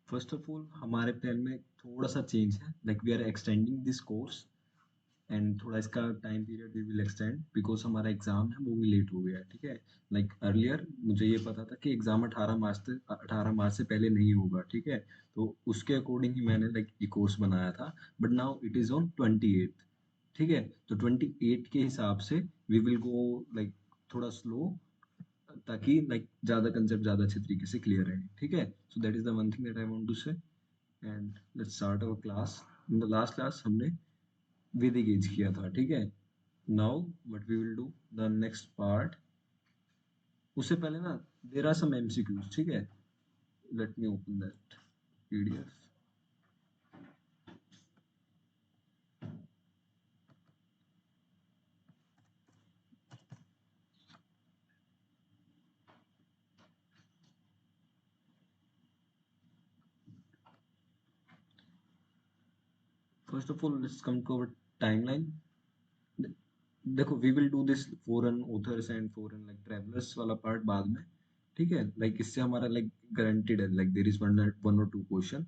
First of all हमारे plan में थोड़ा सा चेंज है, like we are extending this course and थोड़ा इसका time period we will extend because हमारा एग्जाम है वो भी लेट हो गया है, ठीक है। लाइक अर्लियर मुझे ये पता था कि एग्जाम 18 मार्च तक, 18 मार्च से पहले नहीं होगा, ठीक है। तो उसके अकॉर्डिंग ही मैंने लाइक ये कोर्स बनाया था, but now it is on 28th, ठीक है। तो 28 के हिसाब से वी विल गो लाइक थोड़ा स्लो, ताकि लाइक ज्यादा कंसेप्ट ज्यादा अच्छे तरीके से क्लियर रहे, ठीक है। So that is the one thing that I want to say. And let's start our class. In the last class हमने वैदिक एज किया था, ठीक है। Now what we will do the next part, उससे पहले ना देयर आर सम एमसीक्यूज, ठीक है। Let me open that PDF. First of all let's come to our timeline. देखो we will do this foreign authors and foreign like travellers वाला part बाद में, ठीक है। लाइक इससे हमारा लाइक गारंटेड है, लाइक देयर इज वन और टू क्वेश्चन।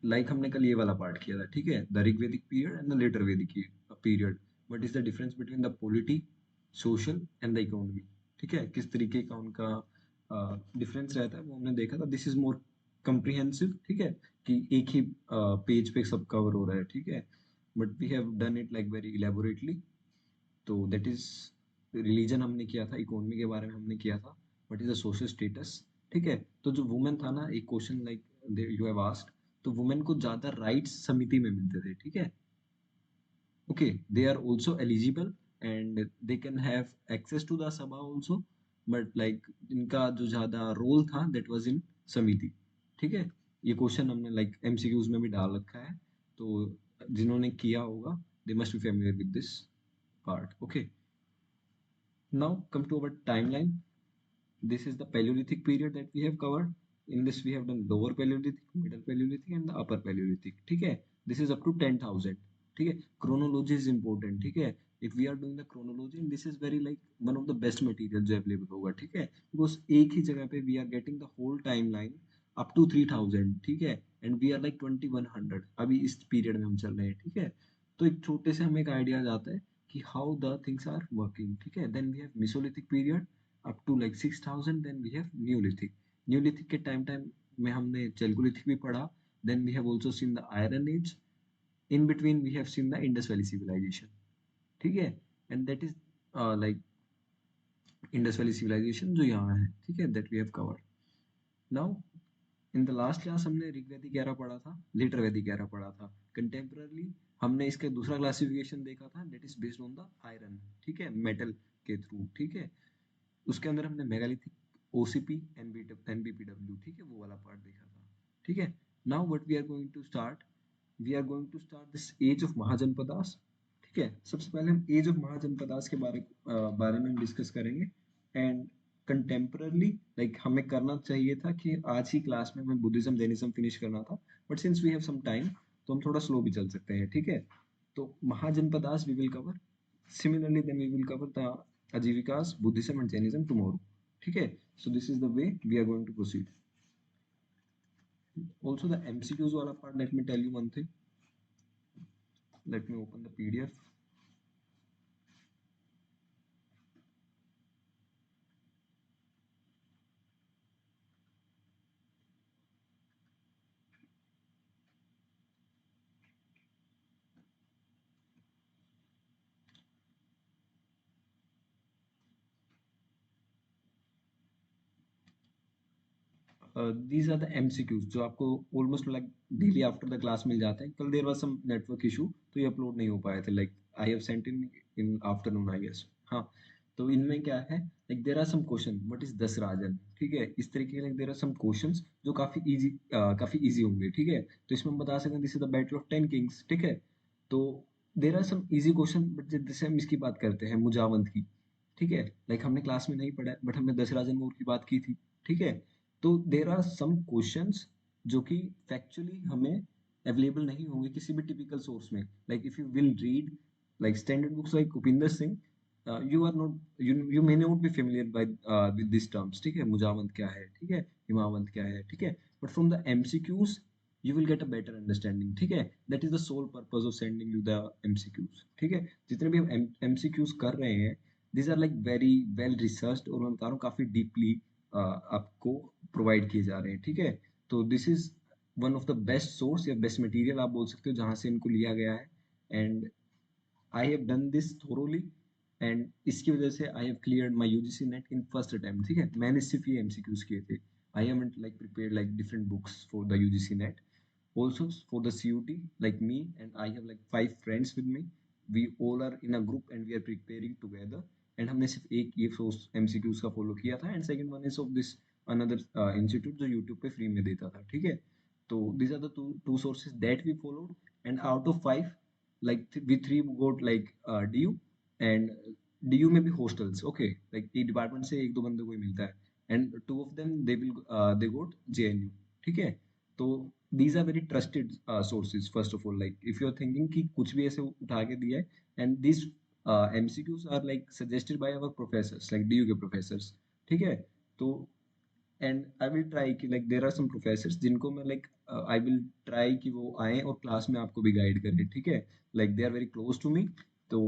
लाइक हमने कल ये वाला पार्ट किया था, ठीक है, the Rigvedic period and the later Vedic period. What is the difference between the polity, social and the economy, ठीक है। किस तरीके का उनका डिफरेंस रहता है वो हमने देखा था। दिस इज मोर कम्प्रिहेंसिव, ठीक है, कि एक ही पेज पे सब कवर हो रहा है, ठीक है। But we have done it like very elaborately. तो दैट इज रिलीजन हमने किया था, इकोनॉमी के बारे में हमने किया था, what is the social status, ठीक है। तो जो वुमेन था ना, एक question like you have asked, तो वुमेन को ज्यादा राइट्स समिति में मिलते थे, ठीक है। Okay, they are also eligible and they can have access to the सभा आल्सो, बट लाइक इनका जो ज्यादा रोल था दैट वाज इन समिति, ठीक है। ये क्वेश्चन हमने लाइक एमसीक्यूज में भी डाल रखा है, तो जिन्होंने किया होगा they must be familiar with this part, okay. Now come to our timeline. This is the Paleolithic period that we have covered. In this we have done lower Paleolithic, middle Paleolithic and the upper Paleolithic. ठीक है? This is up to 10,000. ठीक है? Chronology is important. ठीक है? If we are doing the chronology, this is very like one of the best material जो available होगा. ठीक है? Because एक ही जगह पे we are getting the whole timeline up to 3,000. ठीक है? And we are like 2100. अभी इस पीरियड में हम चल रहे हैं. ठीक है? तो एक छोटे से हमें एक आइडिया आता है कि how the things are working, ठीक है। Then we have Mesolithic period up to like 6,000। Then we have Neolithic. Neolithic के टाइम टाइम में हमने चैल्कोलिथिक भी पढ़ा। Then we have also seen the iron age. In between we have seen the Indus valley civilisation, ठीक है। And that is like Indus valley civilisation जो यहाँ है, ठीक है, that we have covered. Now in the last class हमने ऋग्वेदिक era पढ़ा था, लेटर वैदिक एरा पढ़ा था। कंटेम्पररी हमने इसका दूसरा क्लासिफिकेशन देखा था, that is based on the iron, ठीक है, मेटल के थ्रू, ठीक है। उसके अंदर हमने मेगालिथिक, ओसीपी, एनबीपीडब्ल्यू, ठीक है, वो वाला पार्ट देखा था, ठीक है। Now what we are going to start, we are going to start this age of Mahajanapadas, ठीक है। सबसे पहले हम एज ऑफ महाजनपदास के बारे में डिस्कस करेंगे। एंड कंटेम्परली लाइक हमें करना चाहिए था कि आज ही क्लास में हमें बुद्धिज्म जैनिज्म फिनिश करना था, but since we have some time तो हम थोड़ा स्लो भी चल सकते हैं, ठीक है। तो Mahajanapadas we will cover, similarly then we will cover the Ajivikas, Buddhism and Jainism tomorrow. ठीक है? So this is the way we are going to proceed. Also the MCQs वाला part, let me tell you one thing. Let me open the PDF. These are the MCQs जो आपको almost like daily after the class मिल जाते हैं। कल there was some network issue तो ये upload नहीं हो पाए थे। Like I have sent in afternoon I guess. हाँ, तो इनमें क्या है, like there are some question. What is दसराजन? ठीक है, इस तरीके के like there are some questions जो काफी easy होंगे, ठीक है। तो इसमें हम बता सकते हैं this is the battle of 10 kings, ठीक है। तो there are some easy question, but जैसे हम इसकी बात करते हैं मुजावंत की, ठीक है, लाइक हमने क्लास में नहीं पढ़ा है बट हमने दसराजन वॉर की बात की थी, ठीक है। तो देर आर सम क्वेश्चंस जो कि फैक्चुअली हमें अवेलेबल नहीं होंगे किसी भी टिपिकल सोर्स में। Like if you will read like standard books like Upinder Singh, you are not you may not be familiar by with this terms, ठीक है, मुजावंत क्या है, ठीक है, हिमावंत क्या है, ठीक है, but from the MCQs you will get a better understanding, ठीक है, that is the sole purpose of sending you the MCQs, ठीक है, जितने भी हम एमसीक्यूज कर रहे हैं these are like very well researched, और मैं बता रहा हूँ काफी डीपली आपको प्रोवाइड किए जा रहे हैं, ठीक है, तो this is one of the best source या बेस्ट मटेरियल आप बोल सकते हो जहां से इनको लिया गया है, and I have done this thoroughly, and इसकी वजह से I have cleared my UGC net in first attempt, ठीक है, मैंने सिर्फ ये एमसीक्यूज किए थे, I haven't like prepared like different books for the UGC net, also for the CUT, like me and I have like 5 friends with me, we all are in a group and we are preparing together, and हमने सिर्फ एक ये source MCQs का follow किया था, and second one is of this another institute जो YouTube पे free में देता था, ठीक है, तो these are the two sources that we followed, and out of 5 like we 3 got like DU, and DU में भी hostels, okay, like ये डिपार्टमेंट से एक दो बंदे को ही मिलता है, and 2 of them they got JNU, ठीक है, तो these are very trusted sources first of all, like if you are thinking कि कुछ भी ऐसे उठा के दिया है, and these MCQs are like suggested by our professors like DU के professors, ठीक है, तो एंड आई विल ट्राई कि like there are some professors जिनको मैं लाइक आई विल ट्राई कि वो आए और क्लास में आपको भी गाइड करें, ठीक है, like they are very close to me, तो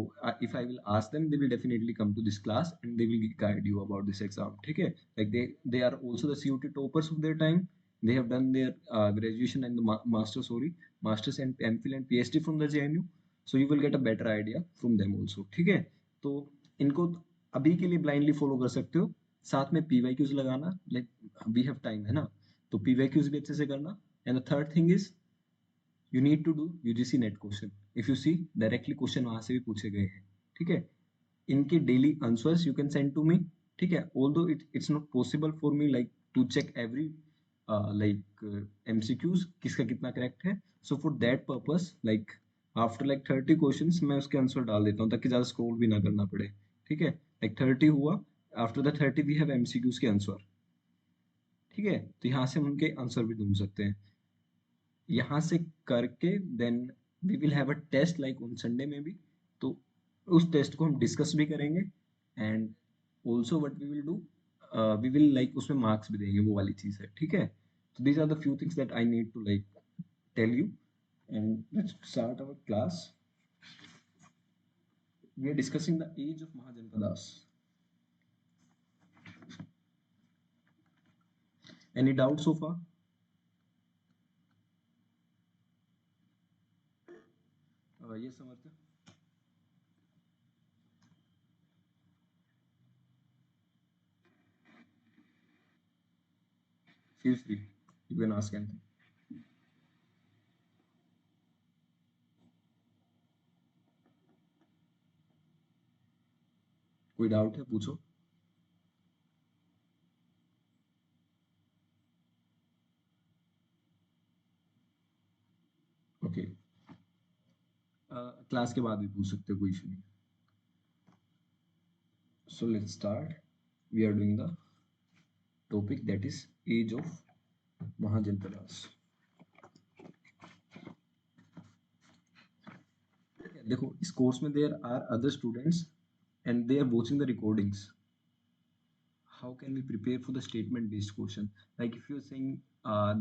if I will ask them they will definitely come to this class and they will guide you about this exam, ठीक है, like they are also the CUT toppers of their time, they have done their graduation and the masters and MPhil and PhD from the JNU, so you will get a better idea from them also, ठीक है, तो इनको अभी के लिए blindly follow कर सकते हो, साथ में पीवाईक्यूज लगाना, लाइक वी हैव टाइम है ना, तो पीवाईक्यूज भी अच्छे से करना, and the third thing is you need to do UGC NET question, if you see directly question वहां से भी पूछे गए हैं, ठीक है, इनके daily answers you can send to me, ठीक है, although it's not possible for me like to check every like MCQs किसका कितना करेक्ट है, so for that purpose like after like 30 questions मैं उसके आंसर डाल देता हूँ ताकि ज्यादा स्क्रॉल भी ना करना पड़े, ठीक है, लाइक 30 हुआ, after the 30 we have MCQs के आंसर, ठीक है, तो यहाँ से हम उनके आंसर भी ढूंढ सकते हैं, यहाँ से करके then we will have a test like on Sunday में भी, तो उस टेस्ट को हम डिस्कस भी करेंगे, and also what we will do, we will like उसमें मार्क्स भी देंगे, वो वाली चीज है, ठीक है, तो these are the few things that I need to like tell you, and let's start our class, we are discussing the age of Mahajanapadas, any doubt so far? ये समझते feel free, you can ask anything. कोई doubt है पूछो। Okay, class के बाद भी पूछ सकते हो, कोई इशू नहीं। So let's start, we are doing the topic that is age of Mahajanapadas. देखो इस कोर्स में there are other students and they are watching the recordings, how can we prepare for the statement based question, like if you're saying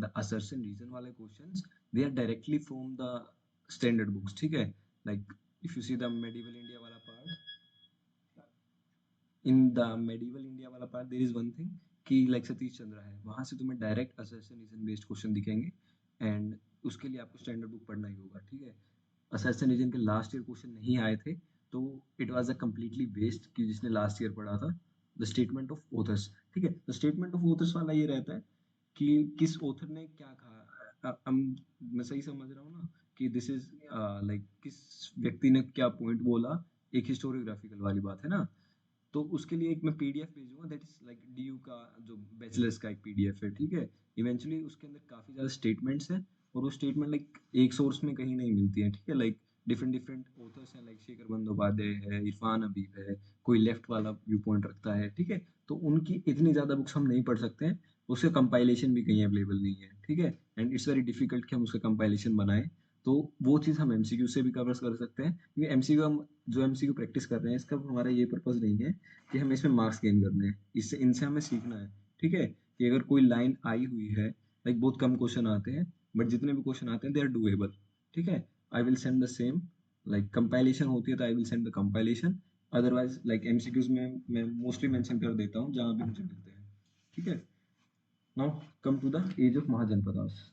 the assertion reason wale questions, they are directly from the standard books, ठीक है, like if you see the medieval India wala part, in the medieval India वाला part there is one thing कि like Satish Chandra है, वहां से तुम्हें direct assertion reason based question दिखेंगे, and उसके लिए आपको स्टैंडर्ड बुक पढ़ना ही होगा, ठीक है, असर्शन रीजन के लास्ट ईयर क्वेश्चन नहीं आए थे, तो it was a completely waste कि जिसने लास्ट ईयर पढ़ा था द स्टेटमेंट ऑफ ऑथर्स, ठीक है, द स्टेटमेंट ऑफ ऑथर्स वाला ये रहता है कि किस ऑथर ने क्या कहा, मैं सही समझ रहा हूँ ना, कि दिस इज लाइक किस व्यक्ति ने क्या पॉइंट बोला, एक हिस्टोरियोग्राफिकल वाली बात है ना, तो उसके लिए एक मैं पीडीएफ भेजूंगा दैट इज लाइक डीयू का जो बैचलर्स का एक पीडीएफ है, ठीक है, इवेंचुअली उसके अंदर काफी ज्यादा स्टेटमेंट्स हैं, और वो स्टेटमेंट लाइक एक सोर्स में कहीं नहीं मिलती है, ठीक है, लाइक डिफरेंट डिफरेंट ऑथर्स हैं, लाइक शेखर बंदोपाध्याय है, इरफान हबीब है, कोई लेफ्ट वाला व्यू पॉइंट रखता है, ठीक है, तो उनकी इतनी ज्यादा बुक्स हम नहीं पढ़ सकते हैं, उसका कंपाइलेशन भी कहीं अवेलेबल नहीं है, ठीक है, एंड इट्स वेरी डिफिकल्ट कि हम उसका कंपाइलेशन बनाएं, तो वो चीज़ हम एमसीक्यू से भी कवर कर सकते हैं, क्योंकि एमसीक्यू हम जो एमसीक्यू प्रैक्टिस कर रहे हैं इसका हमारा ये पर्पस नहीं है कि हमें इसमें मार्क्स गेन करने हैं, इससे इनसे हमें सीखना है। ठीक है, कि अगर कोई लाइन आई हुई है, लाइक बहुत कम क्वेश्चन आते हैं, बट जितने भी क्वेश्चन आते हैं दे आर डूएबल। ठीक है, I will send the same, like compilation होती है तो I will send the compilation, otherwise like MCQs में मैं मोस्टली मेंशन कर देता हूँ जहाँ भी मुझे मिलते हैं। ठीक है, now come to the age of Mahajanapadas.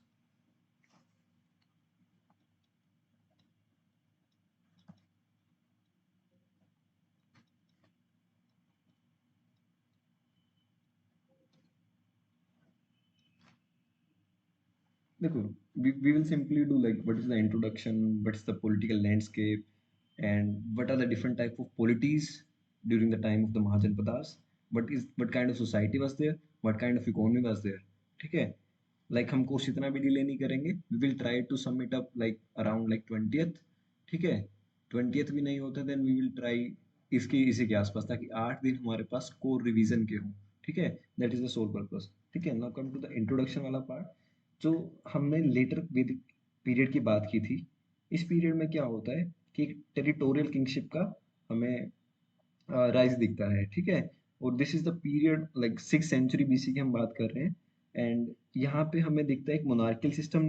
देखो, we will simply do like what is the introduction, what's the political landscape, and what are the different type of polities during the time of the Mahajanpadas, what kind of society was there, what kind of economy was there. ठीक है, like हम course इतना भी delay नहीं करेंगे, we will try to sum it up like around like 20th। ठीक है, 20th भी नहीं होता then we will try इसके इसी के आसपास, ताकि 8 दिन हमारे पास कोर रिवीजन के हों। ठीक है, that is the sole purpose. ठीक है, now come to the introduction वाला पार्ट। जो हमने लेटर वैदिक पीरियड की बात की थी, इस पीरियड में क्या होता है कि एक टेरिटोरियल किंगशिप का हमें राइज दिखता है। ठीक है, और this is the period like 6th century BC की हम बात कर रहे हैं, एंड यहाँ पे हमें दिखता है एक मोनार्कियल सिस्टम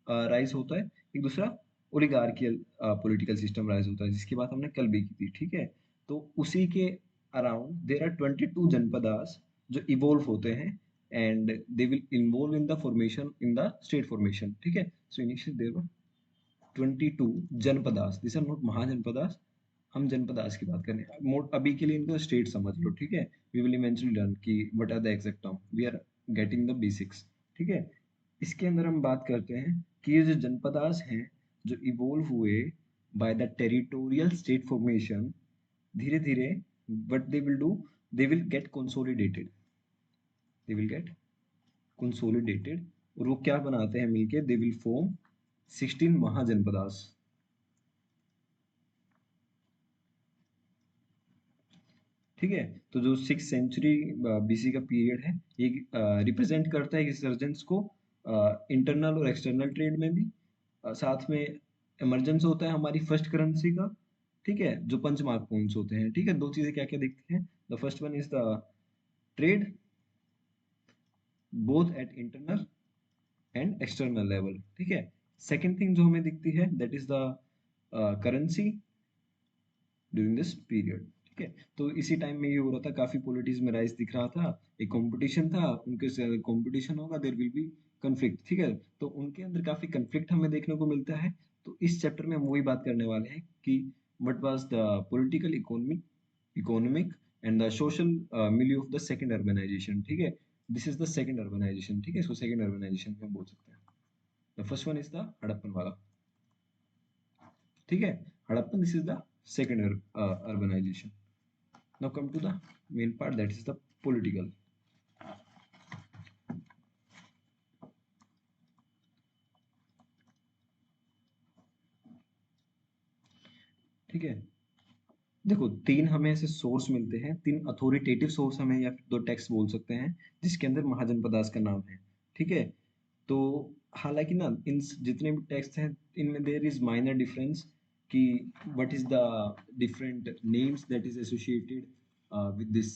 राइज होता है, एक दूसरा ओलिगार्कियल पॉलिटिकल सिस्टम राइज होता है, जिसकी बात हमने कल भी की थी। ठीक है, तो उसी के अराउंड देर आर 22 जनपदास जो इवोल्व होते हैं, and they will involve in the formation in the state formation. ठीक है, so initially there were 22 janapadas, this are not mahajanapadas, हम जनपदास की बात करें मोट अभी के लिए, इनको स्टेट समझ लो। ठीक है, वी विल इवेंचुअली लर्न कि what are the exact term, we are getting the basics. ठीक है, इसके अंदर हम बात करते हैं कि ये जो जनपदास हैं जो इवोल्व हुए by the territorial state formation, धीरे धीरे what they will do, they will gate consolidated, they will gate consolidated, और वो क्या बनाते हैं मिलके, दे विल फॉर्म 16 महाजनपदास। ठीक है, तो जो 6th सेंचुरी बीसी का पीरियड है, ये रिप्रेजेंट करता है रिसर्जेंस को इंटरनल और एक्सटर्नल ट्रेड में भी। साथ में इमरजेंस होता है हमारी फर्स्ट करेंसी का। ठीक है, जो पंच मार्क पॉइंट्स होते हैं। ठीक है, दो चीजें क्या क्या दिखती हैं, the first one is the trade both at internal and external level. ठीक है, सेकेंड थिंग जो हमें दिखती है that is the currency during this period. ठीक है, तो इसी टाइम में ये हो रहा था, काफी पॉलिटिक्स में राइज दिख रहा था, एक कंपटीशन था, उनके से कंपटीशन होगा देयर विल बी कन्फ्लिक्ट। ठीक है, तो उनके अंदर काफी कन्फ्लिक्ट हमें देखने को मिलता है। तो इस चैप्टर में हम वही बात करने वाले हैं कि what was the political economic and the social milieu of the second urbanization. ठीक है, this is the second urbanization. ठीक है, इसको सेकंड अर्बनाइजेशन हम बोल सकते हैं। The first one is the Harappan वाला। ठीक है, Harappan, this is the second urbanization. Now come to the main part, that is the political। ठीक है, देखो तीन हमें ऐसे सोर्स मिलते हैं, तीन अथॉरिटेटिव सोर्स हमें, या फिर दो टेक्स्ट बोल सकते हैं जिसके अंदर महाजनपदास का नाम है। ठीक है, तो हालांकि ना इन जितने भी टेक्स्ट हैं इनमें देयर इज माइनर डिफरेंस कि what is the different names that is associated with this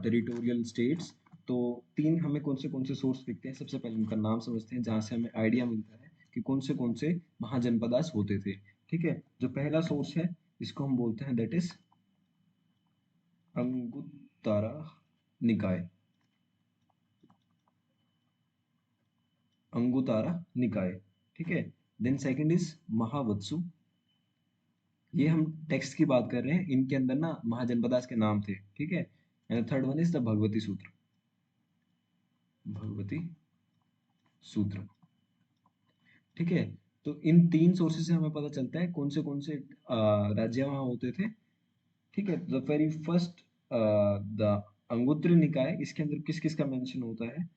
territorial states. तो तीन हमें कौन से सोर्स दिखते हैं, सबसे पहले उनका नाम समझते हैं जहाँ से हमें आइडिया मिलता है कि कौन से महाजनपदास होते थे। ठीक है, जो पहला सोर्स है इसको हम बोलते हैं दैट इज अंगुत्तारा निकाय, अंगुतारा निकाय। ठीक है, देन सेकंड इज महावत्सु, ये हम टेक्स्ट की बात कर रहे हैं, इनके अंदर ना महाजनपदास के नाम थे। ठीक है, and third one is the Bhagwati सूत्र, भगवती सूत्र। ठीक है, तो इन तीन सोर्सेस से हमें पता चलता है कौन से राज्य वहां होते थे। ठीक है, द वेरी फर्स्ट द अंगुत्र निकाय, इसके अंदर किस किस का मेंशन होता है,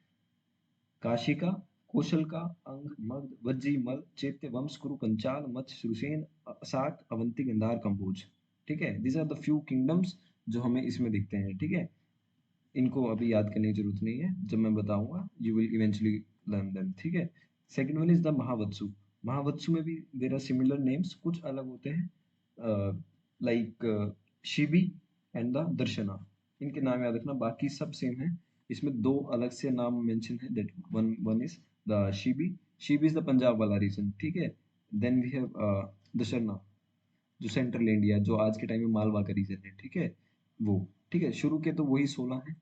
काशी का, कौशल का, अंग, मगध, वज्जी, मल, चैत्य, वंश, कुरु, पंचाल, मत्स्य, शृसेन, अशाक, अवंती, गंधार, कंबोज। ठीक है, these are the few kingdoms जो हमें इसमें दिखते हैं। ठीक है, इनको अभी याद करने की जरूरत नहीं है, जब मैं बताऊंगा you will eventually learn them. ठीक है, सेकंड वन इज द महावत्सु, महावत्सु में भी देर आर सिमिलर नेम्स, कुछ अलग होते हैं, लाइक शिबी एंड द दर्शना, इनके नाम याद रखना, बाकी सब सेम है। इसमें दो अलग से नाम मेंशन है, that one one is the Shibi, Shibi is the Punjab वाला रीजन, ठीक है। देन वी हैव दशरना, जो सेंट्रल इंडिया, जो आज के टाइम में मालवा का रीजन है, ठीक है, वो, ठीक है। शुरू के तो वही 16 है,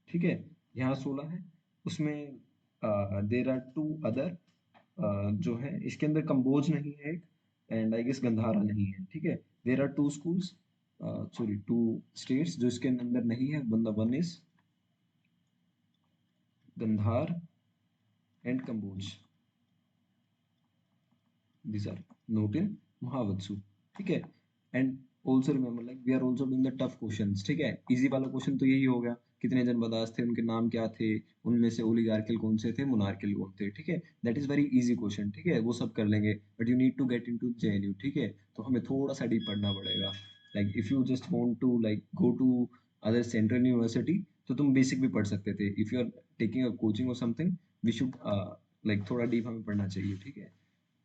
ठीक है, यहाँ 16 है। उसमें देर आर टू अदर, जो है इसके अंदर कंबोज नहीं है एक, एंड आई गेस गंधारा नहीं है, ठीक है। There are two schools, sorry two states जो इसके अंदर नहीं है, बंदा one is Gandhara and Kamboja, these are not in Mahavatsu, ठीक है। And also remember like we are also doing the tough questions, ठीक है। इजी वाला क्वेश्चन तो यही हो गया, कितने जनपदास थे, उनके नाम क्या थे, उनमें से ओलिगार्कियल कौन से थे, मोनार्कियल कौन थे, ठीक है। That is very easy question, ठीक है, वो सब कर लेंगे। But you need to get into JNU, ठीक है, तो हमें थोड़ा सा डीप पढ़ना पड़ेगा। Like if you just want to like go to other central university, तो तुम बेसिक भी पढ़ सकते थे। If you are taking a coaching और समथिंग, वी शुड लाइक थोड़ा डीप हमें पढ़ना चाहिए, ठीक है।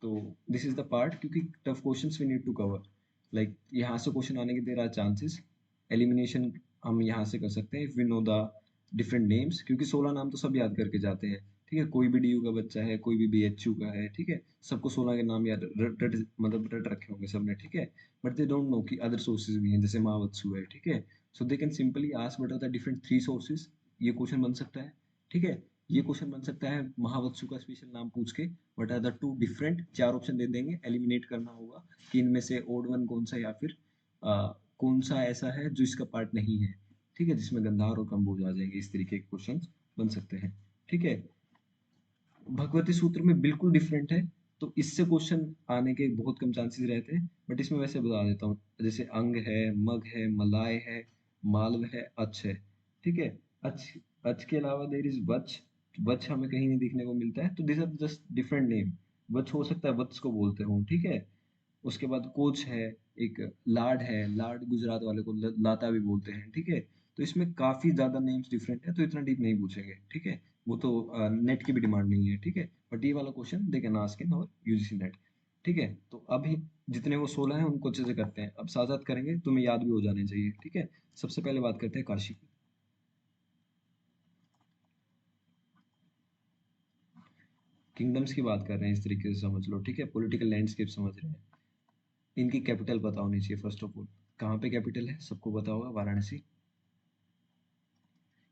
तो दिस इज द पार्ट, क्योंकि tough questions we need to cover, like यहाँ से क्वेश्चन आने के देर आर चांसेस। एलिमिनेशन हम यहाँ से कर सकते हैं if we know the different names, क्योंकि 16 नाम तो सब याद करके जाते हैं, ठीक है। कोई भी डीयू का बच्चा है, कोई भी बीएचयू का है, ठीक है, सबको 16 के नाम याद मतलब रट रखे होंगे सबने, ठीक है। बट दे डोंट नो कि अदर सोर्सेज भी हैं, जैसे महावत्सु है, ठीक है। So they can simply ask what are the different three sources, ये क्वेश्चन बन सकता है, ठीक है। ये क्वेश्चन बन सकता है महावत्सु का स्पेशल नाम पूछ के, what are the two different, चार ऑप्शन दे देंगे, एलिमिनेट करना होगा कि इनमें से ओड वन कौन सा, या फिर कौन सा ऐसा है जो इसका पार्ट नहीं है, ठीक है, जिसमें गंधार और कंबोज आ जाएंगे। इस तरीके के क्वेश्चन बन सकते हैं, ठीक है। भगवती सूत्र में बिल्कुल डिफरेंट है, तो इससे क्वेश्चन आने के बहुत कम चांसेस रहते हैं, बट इसमें वैसे बता देता हूँ, जैसे अंग है, मग है, मलाय है, मालव है, अच है, ठीक है। अच, अच के अलावा देर इज वच, वच हमें कहीं नहीं देखने को मिलता है, तो this are just different name. Which हो सकता है वत्स को बोलते हो, ठीक है। उसके बाद कोच है, एक लाड है, लाड गुजरात वाले को लाता भी बोलते हैं, ठीक है। तो इसमें काफी ज्यादा नेम्स डिफरेंट है, तो इतना डीप नहीं पूछेंगे, ठीक है। वो तो नेट की भी डिमांड नहीं है, ठीक है। बट ये वाला question they can ask in और यूजीसी नेट, ठीक है। तो अभी जितने वो 16 हैं उनको अच्छे से करते हैं, अब साथ साथ करेंगे, तुम्हें याद भी हो जाने चाहिए, ठीक है। सबसे पहले बात करते हैं काशी की। किंगडम्स की बात कर रहे हैं, इस तरीके से समझ लो, ठीक है, पॉलिटिकल लैंडस्केप समझ रहे हैं। इनकी कैपिटल पता होनी चाहिए फर्स्ट ऑफ ऑल। कहाँ पे कैपिटल है सबको पता होगा, वाराणसी।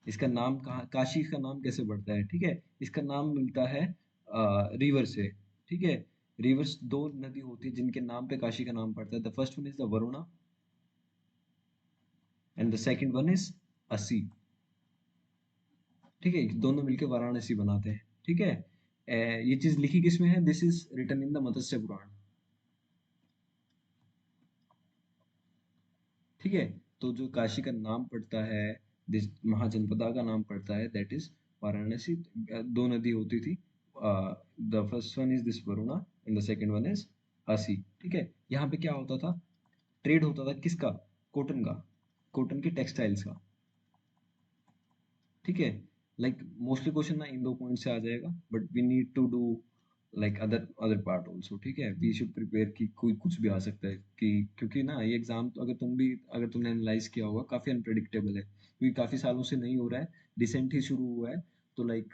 इसका नाम कहाँ, काशी का नाम कैसे बढ़ता है, ठीक है। इसका नाम मिलता है रिवर से, ठीक है। रिवर्स, दो नदी होती है जिनके नाम पे काशी का नाम पड़ता है। The first one is the Varuna and the second one is असी, ठीक है। दोनों मिलके वाराणसी बनाते हैं, ठीक है। ये चीज लिखी किसमें है, this is written in the Matsya Purana, ठीक है। तो जो काशी का नाम पड़ता है, जिस महाजनपदा का नाम पड़ता है, दैट इज वाराणसी। दो नदी होती थी, the first one is this Varuna and the second one is असी, ठीक है। यहाँ पे क्या होता था, ट्रेड होता था किसका, कॉटन का, कॉटन के टेक्सटाइल्स का, ठीक है। लाइक मोस्टली क्वेश्चन ना इन दो पॉइंट से आ जाएगा, but we need to do like other other part also, ठीक है। वी शुड प्रिपेयर कि कोई कुछ भी आ सकता है, कि क्योंकि ना ये एग्जाम तो अगर तुमने एनालाइज किया होगा, काफी अनप्रेडिक्टेबल है, क्योंकि काफी सालों से नहीं हो रहा है, रिसेंट ही शुरू हुआ है। तो लाइक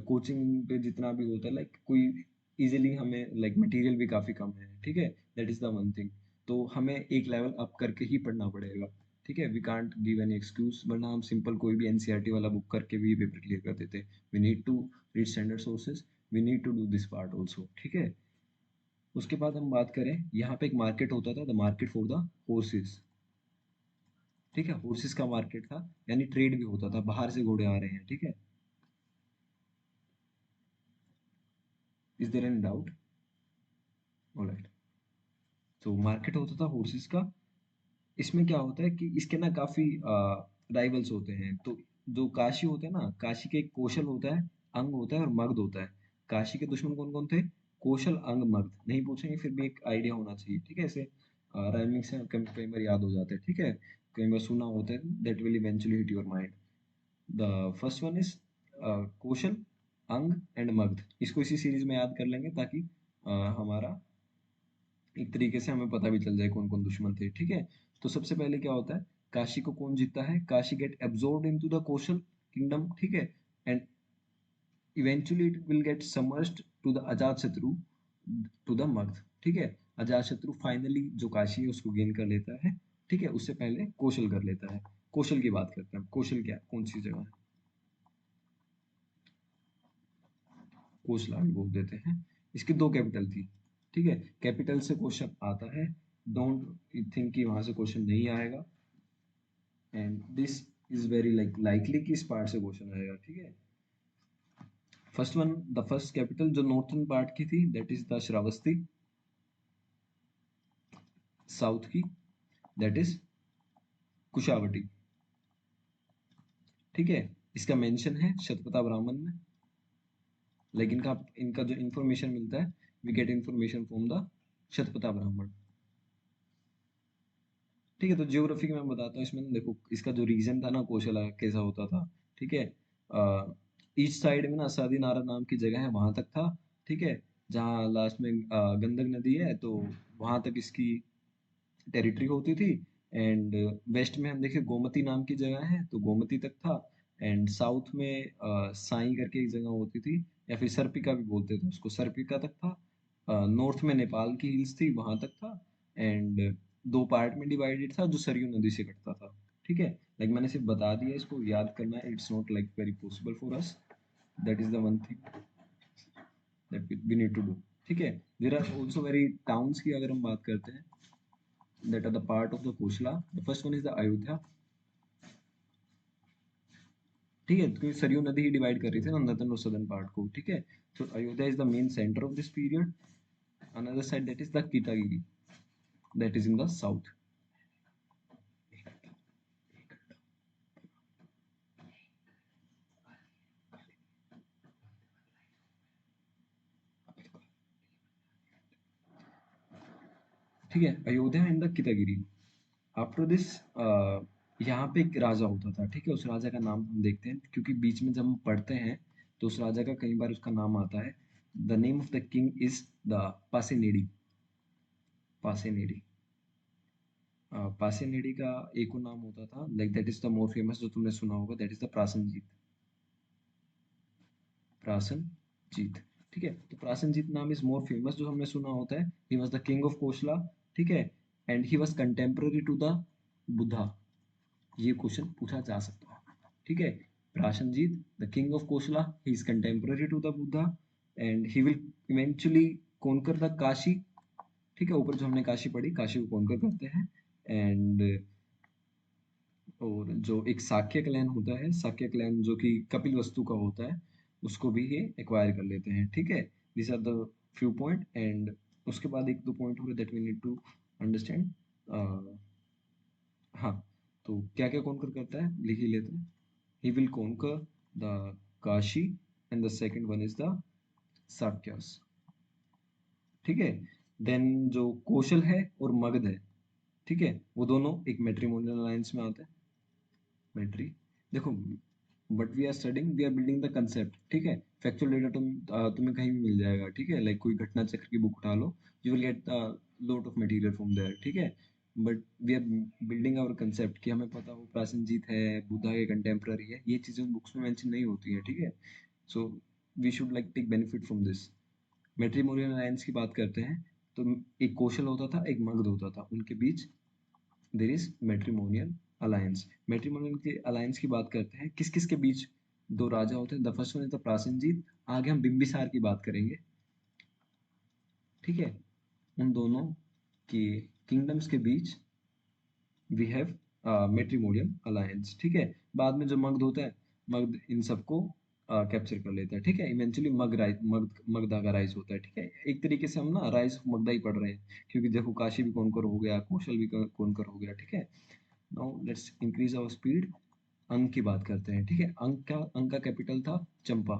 कोचिंग पे जितना भी होता है, लाइक कोई इजीली हमें लाइक मटेरियल भी काफी कम है, ठीक है। That is the one thing. तो हमें एक लेवल अप करके ही पढ़ना पड़ेगा, ठीक है। We can't give any excuse, वरना हम सिंपल कोई भी एनसीईआरटी वाला बुक करके भी पेपर क्लियर कर देते। We need to read standard sources, we need to do this part also, ठीक है। उसके बाद हम बात करें, यहाँ पे एक मार्केट होता था, the market for the horses, ठीक है। horses का मार्केट था, यानी ट्रेड भी होता था, बाहर से घोड़े आ रहे हैं, ठीक है। Is there any doubt, alright. तो मार्केट होता था horses का। इसमें क्या होता है कि इसके ना काफी राइवल्स होते हैं। तो जो काशी होते हैं ना, काशी के एक कौशल होता है, अंग होता है और मगध होता है। काशी के दुश्मन कौन कौन थे, कौशल, अंग, मगध। नहीं पूछेंगे, फिर भी एक आइडिया होना चाहिए, ठीक है। ऐसे राइमिंग से कई कई बार याद हो जाते हैं, ठीक है। कई बार सुना होता है, that will eventually hit your mind. The first one is Kaushal, Anga and Magadh, इसको इसी सीरीज में याद कर लेंगे ताकि हमारा एक तरीके से हमें पता भी चल जाए कौन कौन दुश्मन थे, ठीक है। तो सबसे पहले क्या होता है, काशी को कौन जीतता है, Kashi get absorbed into the Kaushal kingdom, ठीक है, and eventually it will get submerged to the Ajatashatru, to the Magadh, ठीक है। अजात शत्रु फाइनली जो काशी है उसको गेन कर लेता है, ठीक है, उससे पहले कौशल कर लेता है। कौशल की बात करते हैं, कौशल क्या, कौन सी जगह है, कोसला भी बोल देते हैं। इसकी दो कैपिटल थी, ठीक है, कैपिटल से क्वेश्चन आता है, डोंट थिंक कि वहां से क्वेश्चन नहीं आएगा, and this is very likely कि इस पार्ट से क्वेश्चन आएगा, ठीक है। First one, the first capital जो नॉर्थन पार्ट की थी that is the Shravasti, south की दैट इज कुशावटी, ठीक है। इसका मेंशन है शतपथा ब्राह्मण में, लेकिन इनका इनका जो इंफॉर्मेशन मिलता है, we get information from the Shatapatha Brahmana, ठीक है। तो ज्योग्राफी की मैं बताता हूँ इसमें ना, देखो इसका जो रीजन था ना कौशला कैसा होता था, ठीक है। ईस्ट साइड में ना सादी नारा नाम की जगह है, वहां तक था, ठीक है, जहाँ लास्ट में गंडक नदी है, तो वहां तक इसकी टेरिटरी होती थी। एंड वेस्ट में हम देखें गोमती नाम की जगह है, तो गोमती तक था। एंड साउथ में साई करके एक जगह होती थी, या फिर सर्पिका भी बोलते थे उसको, सर्पिका तक था। नॉर्थ में नेपाल की हिल्स थी, वहां तक था। एंड दो पार्ट में डिवाइडेड था जो सरयू नदी से कटता था, ठीक है। लाइक मैंने सिर्फ बता दिया, इसको याद करना it's not like very possible for us, that is the one thing that we need to do, ठीक है। There are also very towns की अगर हम बात करते हैं that are the part of the Kosala. The first one is the Ayodhya, ठीक है, क्योंकि सरयू नदी ही डिवाइड कर रही थी ना नॉर्दर्न और सदर्न पार्ट को, ठीक है। तो Ayodhya is the main centre of this period. Another side that is the Kitagiri, that is in the south, ठीक है। Ayodhya and the Kitagiri। After this यहाँ पे एक राजा होता था, ठीक है, उस राजा का नाम हम देखते हैं, क्योंकि बीच में जब हम पढ़ते हैं तो उस राजा का कई बार उसका नाम आता है। The name of the king is the Pasenadi, Pasenadi. Pasenadi का एक और नाम होता था, like that is the more famous, जो तुमने सुना होगा, that is the Prasenjit, Prasenjit, ठीक है। तो प्रासनजीत नाम इज मोर फेमस, जो हमने सुना होता है, he was the king of Kosala, ठीक है, and he was contemporary to the Buddha, ये क्वेश्चन पूछा जा सकता है, ठीक है। Prasenjit the king of Kosala, he is contemporary to the Buddha, and he will eventually conquer the Kashi, ठीक है, ऊपर जो हमने काशी पढ़ी, काशी को कॉन्कर करते हैं। एंड और जो एक साक्य क्लैन होता है, साक्य क्लैन जो कि कपिल वस्तु का होता है, उसको भी ये एक्वायर कर लेते हैं, ठीक है। This are the few point, and उसके बाद एक दो पॉइंट हो रहे that we need to understand. हाँ, तो क्या क्या कॉन्कर करता है लिख ही लेते हैं। He will conquer the Kashi, and the second one is the Sakyas, ठीक है। देन जो कौशल है और मगध है, ठीक है, वो दोनों एक मैट्रिमोनियल अलायंस में आते हैं। मैट्री, देखो, but we are studying, we are building the concept, ठीक है। फैक्चुअल डेटा तुम्हें कहीं भी मिल जाएगा, ठीक है, लाइक कोई घटना चक्र की बुक उठा लो, you will get lot of material from there, ठीक है। But we are building our concept, कि हमें पता हो प्रासंजीत है, बुद्धा के कंटेम्प्ररी है, ये चीजें बुक्स में मेंशन नहीं होती है, ठीक है। So we should like take benefit from this. Matrimonial alliance की बात करते हैं, तो एक कौशल होता था, एक मगध होता था, उनके बीच there is matrimonial alliance. Matrimonial के अलायंस की बात करते हैं, किस किस के बीच दो राजा होते हैं, the first one is the Prasenjit, आगे हम बिंबिसार की बात करेंगे, ठीक है। उन दोनों के किंगडम्स के बीच वी हैव मैट्रिमोनियल अलायंस, ठीक है। बाद में जो मगध होता है, मगध इन सबको कैप्चर कर लेता है, ठीक है। इवेंचुअली मगधा का राइज होता है, ठीक है। एक तरीके से हम ना राइज ऑफ मगधा ही पढ़ रहे हैं, क्योंकि देखो काशी भी कौनकर हो गया, कौशल भी कौनकर हो गया, ठीक है। Now let's increase our speed. अंक की बात करते हैं, ठीक है। अंक का कैपिटल था चंपा,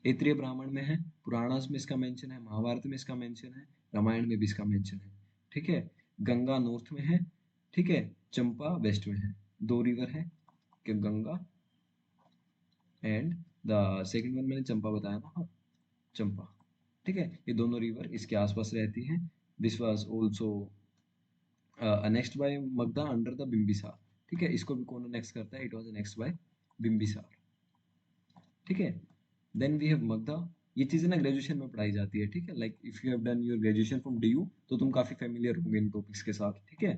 ऐत्रेय ब्राह्मण में है, पुराणास में इसका मेंशन है, महाभारत में इसका मेंशन है, रामायण में भी इसका मेंशन है, ठीक है। गंगा नॉर्थ में है, ठीक है, चंपा वेस्ट में है, दो रिवर है कि Ganga and the second one मैंने चंपा बताया ना, हाँ चंपा, ठीक है। ये दोनों रिवर इसके आसपास रहती हैं। This was also next by Magadha under the Bimbisara, ठीक है। इसको भी कौन नेक्स्ट करता है, it was next by Bimbisara, ठीक है। Then we have Magadha. ये चीजें ना ग्रेजुएशन में पढ़ाई जाती है, ठीक है। Like if you have done your graduation from DU तो तुम काफी फेमिलियर होंगे इन टॉपिक्स के साथ, ठीक है।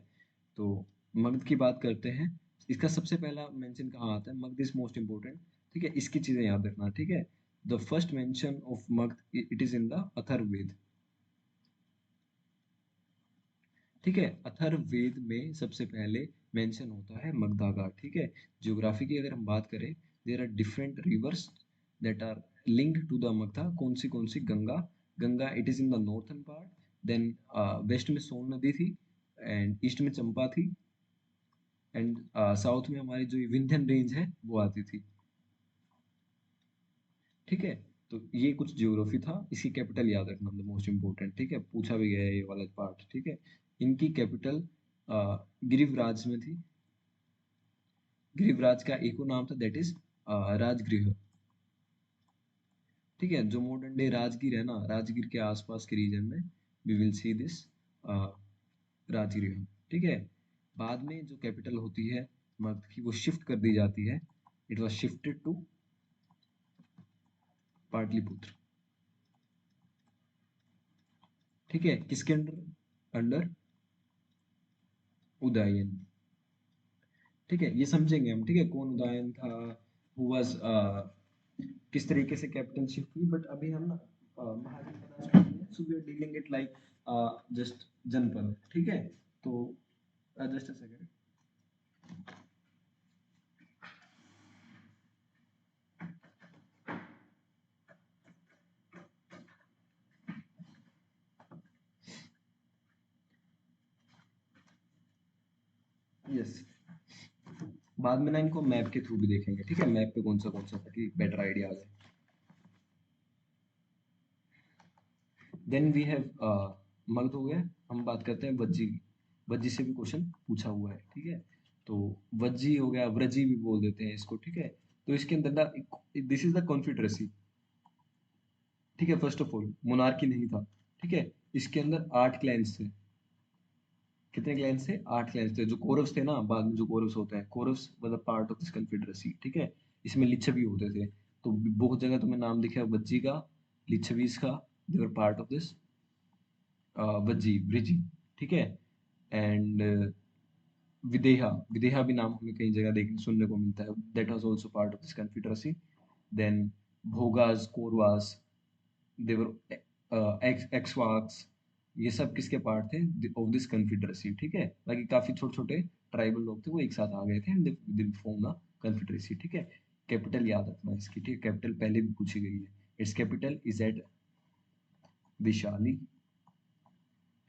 तो मगध की बात करते हैं। इसका सबसे पहला मेंशन कहाँ आता है, मगध इज मोस्ट इंपोर्टेंट, ठीक है। इसकी चीजें याद रखना, ठीक है। The first mention of Magadh it is in the Atharvaveda, ठीक है। अथर्ववेद में सबसे पहले मेंशन होता है मगधा का, ठीक है। ज्योग्राफी की अगर हम बात करें, there are different rivers that are linked to the Magadha. कौन सी Ganga, Ganga it is in the northern part. Then west में सोन नदी थी, एंड ईस्ट में चंपा थी, एंड साउथ में हमारी जो विंध्यन रेंज है वो आती थी, ठीक है। तो ये कुछ ज्योग्राफी था। इसकी कैपिटल याद रखना, द मोस्ट इंपोर्टेंट, ठीक है। पूछा भी गया है ये वाला पार्ट, ठीक है। इनकी कैपिटल गिरिवराज में थी। गिरिवराज का एक और नाम था, दैट इज राजगृह, ठीक है। जो मॉडर्न डे राजगीर है ना, राजगीर के आसपास के रीजन में we will see this Rajgriha, ठीक है। बाद में जो कैपिटल होती है मगध की वो शिफ्ट कर दी जाती है। It was shifted to Pataliputra, ठीक है। किसके अंडर, अंडर उदयन, ठीक है। ये समझेंगे हम, ठीक है, कौन उदयन था, हु वाज किस तरीके से कैप्टनशिप हुई। बट अभी हम ना महाराज so we are dealing it like just janapada, ठीक है। तो जस्ट अ सेकंड। यस, बाद में ना इनको मैप के थ्रू भी देखेंगे, ठीक है। मैप पे कौन सा था कि बेटर आइडिया आ जाए। देन वी हैव मगध हो गया। हम बात करते हैं वज्जी की। वज्जी से भी क्वेश्चन पूछा हुआ है, ठीक है। तो वज्जी हो गया, व्रजी भी बोल देते हैं इसको, ठीक है। तो इसके अंदर ना दिस इज द कॉन्फिडरेसी, ठीक है। फर्स्ट ऑफ ऑल मोनार्की नहीं था, ठीक है। इसके अंदर 8 क्लैंस थे। कितने क्लैंस थे, 8 क्लैंस थे। जो कौरव्स थे ना, बाद में जो कौरव्स होते हैं, Kauravas were the part of this confederacy, ठीक है। इसमें लिच्छवी होते थे। तो बहुत जगह तुम्हें नाम दिखा है वज्जी का, लिच्छवीस का, they were part of this Vajji Vrijji, ठीक है। एंड विदेहा, विदेहा भी नाम हमें कई जगह देखने सुनने को मिलता है, that was also part of this confederacy. Then Bhogas, Koravas, they were Ikshvakus, ये सब किसके पार्ट थे, ऑफ दिस कॉन्फिडरेसी, ठीक है। बाकी काफी छोटे छोटे ट्राइबल लोग थे वो एक साथ आ गए थे, एंड दे फॉर्म द कॉन्फिडरेसी, ठीक है। कैपिटल याद रखना इसकी, ठीक है। कैपिटल पहले भी पूछी गई है। It's capital is eight Vishali,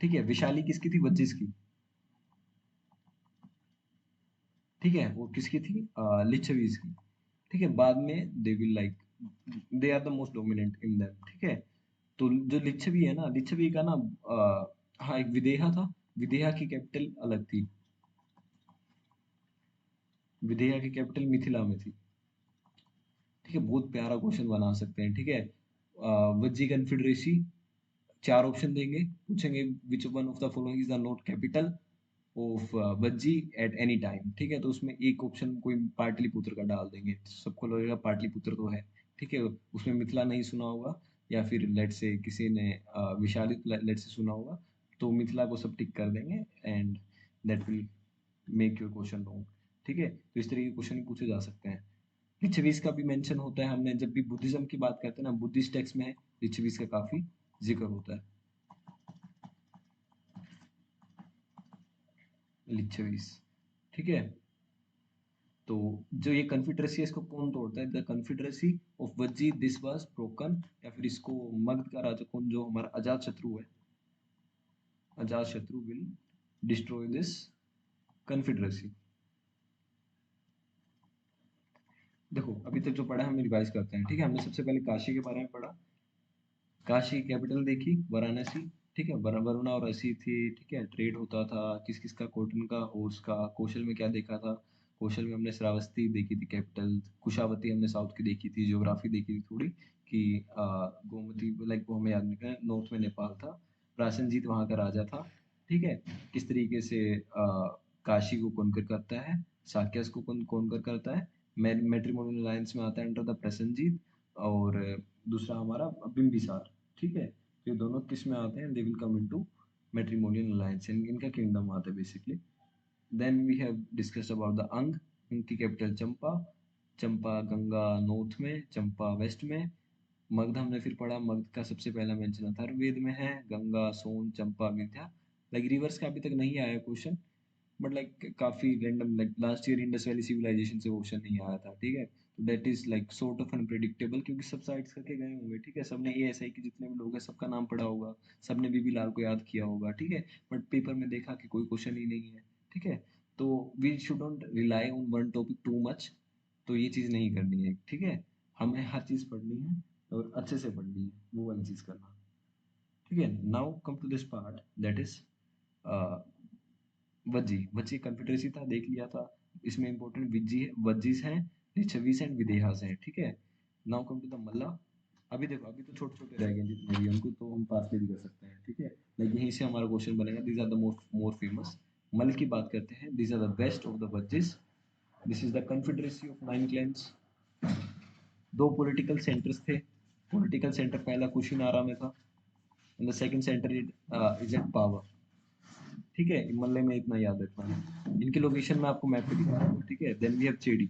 ठीक है। विशाली किसकी थी, वज्जिस की, ठीक है। वो किसकी थी, लिच्छवीज की, ठीक है। बाद में they will like they are the most dominant in them, ठीक है। तो जो लिच्छवी है ना, लिच्छवी का ना हाँ एक विदेहा था। विदेहा की कैपिटल अलग थी। विदेहा की कैपिटल मिथिला में थी, ठीक है। बहुत प्यारा क्वेश्चन बना सकते हैं, ठीक है। वज्जी कन्फेडरेसी, 4 ऑप्शन देंगे, पूछेंगे which one of the following is the not capital of Vajji at any time, ठीक है। तो उसमें एक ऑप्शन कोई पाटलिपुत्र का डाल देंगे, सबको लगेगा पाटलिपुत्र तो है, ठीक है। उसमें मिथिला नहीं सुना होगा, या फिर लेट से किसी ने विशालित लेट से सुना होगा, तो मिथिला को सब टिक कर देंगे, and that will make your question wrong, ठीक है। तो इस तरह के क्वेश्चन पूछे जा सकते हैं। लिच्छवीस का भी मेंशन होता है, हमने जब भी बुद्धिज्म की बात करते हैं ना, बुद्धिस्ट टेक्स्ट में लिच्छवीस का काफी जिक्र होता है। लिच्छवीस, ठीक है। तो जो ये कन्फिडरेसी है इसको कौन तोड़ता है, the confederacy of Vajji this was broken, या फिर इसको मगध का राजा कौन, जो हमारा अजात शत्रु है, अजात शत्रु विल डिस्ट्रॉय दिस कन्फिडरेसी। देखो अभी तक जो पढ़ा है हम रिवाइज करते हैं, ठीक है। हमने सबसे पहले काशी के बारे में पढ़ा। काशी कैपिटल देखी वाराणसी, ठीक है। वरुणा और असी थी, ठीक है। ट्रेड होता था किस किस का, कॉटन का, हॉर्स का। कौशल में क्या देखा था, कौशल में हमने श्रावस्ती देखी थी कैपिटल, कुशावती हमने साउथ की देखी थी, ज्योग्राफी देखी थी थोड़ी कि गोमती लाइक वो हमें याद नहीं है, नॉर्थ में नेपाल था, प्रासेनजीत वहाँ का राजा था, ठीक है। किस तरीके से काशी को कॉन्कर करता है, साक्यस को कॉन्कर करता है, मैट्रिमोनियल अलायंस में आता है अंडर द प्रसेनजीत, और दूसरा हमारा बिंबिसार, ठीक है। ये दोनों किस में आते हैं, they will come into matrimonial alliance, इनका किंगडम आता है basically. Then we have discussed about the Anga, इनकी कैपिटल चंपा, चंपा गंगा नॉर्थ में, चंपा वेस्ट में। मगध हमने फिर पढ़ा, मगध का सबसे पहला मेंशन अथर्ववेद में है, गंगा सोन चंपा विंध्या। लाइक रिवर्स का अभी तक नहीं आया क्वेश्चन, बट लाइक काफी random, like last year Indus valley civilization से क्वेश्चन नहीं आया था, ठीक है। तो that is like sort of unpredictable, क्योंकि सब साइड्स करके गए होंगे, ठीक है। सबने एएसआई के जितने भी लोग हैं सबका नाम पढ़ा होगा, सबने बीबी लाल को याद किया होगा, ठीक है। बट पेपर में देखा कि कोई क्वेश्चन ही नहीं है, ठीक है। तो we should not rely on one topic too much, तो ये चीज़ नहीं करनी है, ठीक है। हमें हर चीज़ पढ़नी है और अच्छे से पढ़नी है, वो वाली चीज़ करना, ठीक है। Now come to this part, that is Vajji. Vajji confederacy था, देख लिया था। इसमें इंपॉर्टेंट विज्जी है, वज्जीस हैं, लिच्छवीस हैं, विदेहास हैं, ठीक है। नाउ कम टू द मल्ला। अभी देखो, अभी तो छोटे छोटे रह गए जितने भी, उनको तो हम पास में भी कर सकते हैं, ठीक है। लाइक यहीं से हमारा क्वेश्चन बनेगा, these are the more famous. Malla की बात करते हैं, these are the best of the Vajjis. This is the confederacy of 9 clans. दो पॉलिटिकल सेंटर्स थे, पॉलिटिकल सेंटर पहला कुशीनारा में था, and the second center is at Pava, ठीक है। मल्ले में इतना याद रखना है। इनकी लोकेशन मैं आपको मैप पे दिखा रहा हूँ, ठीक है। Then we have Chedi.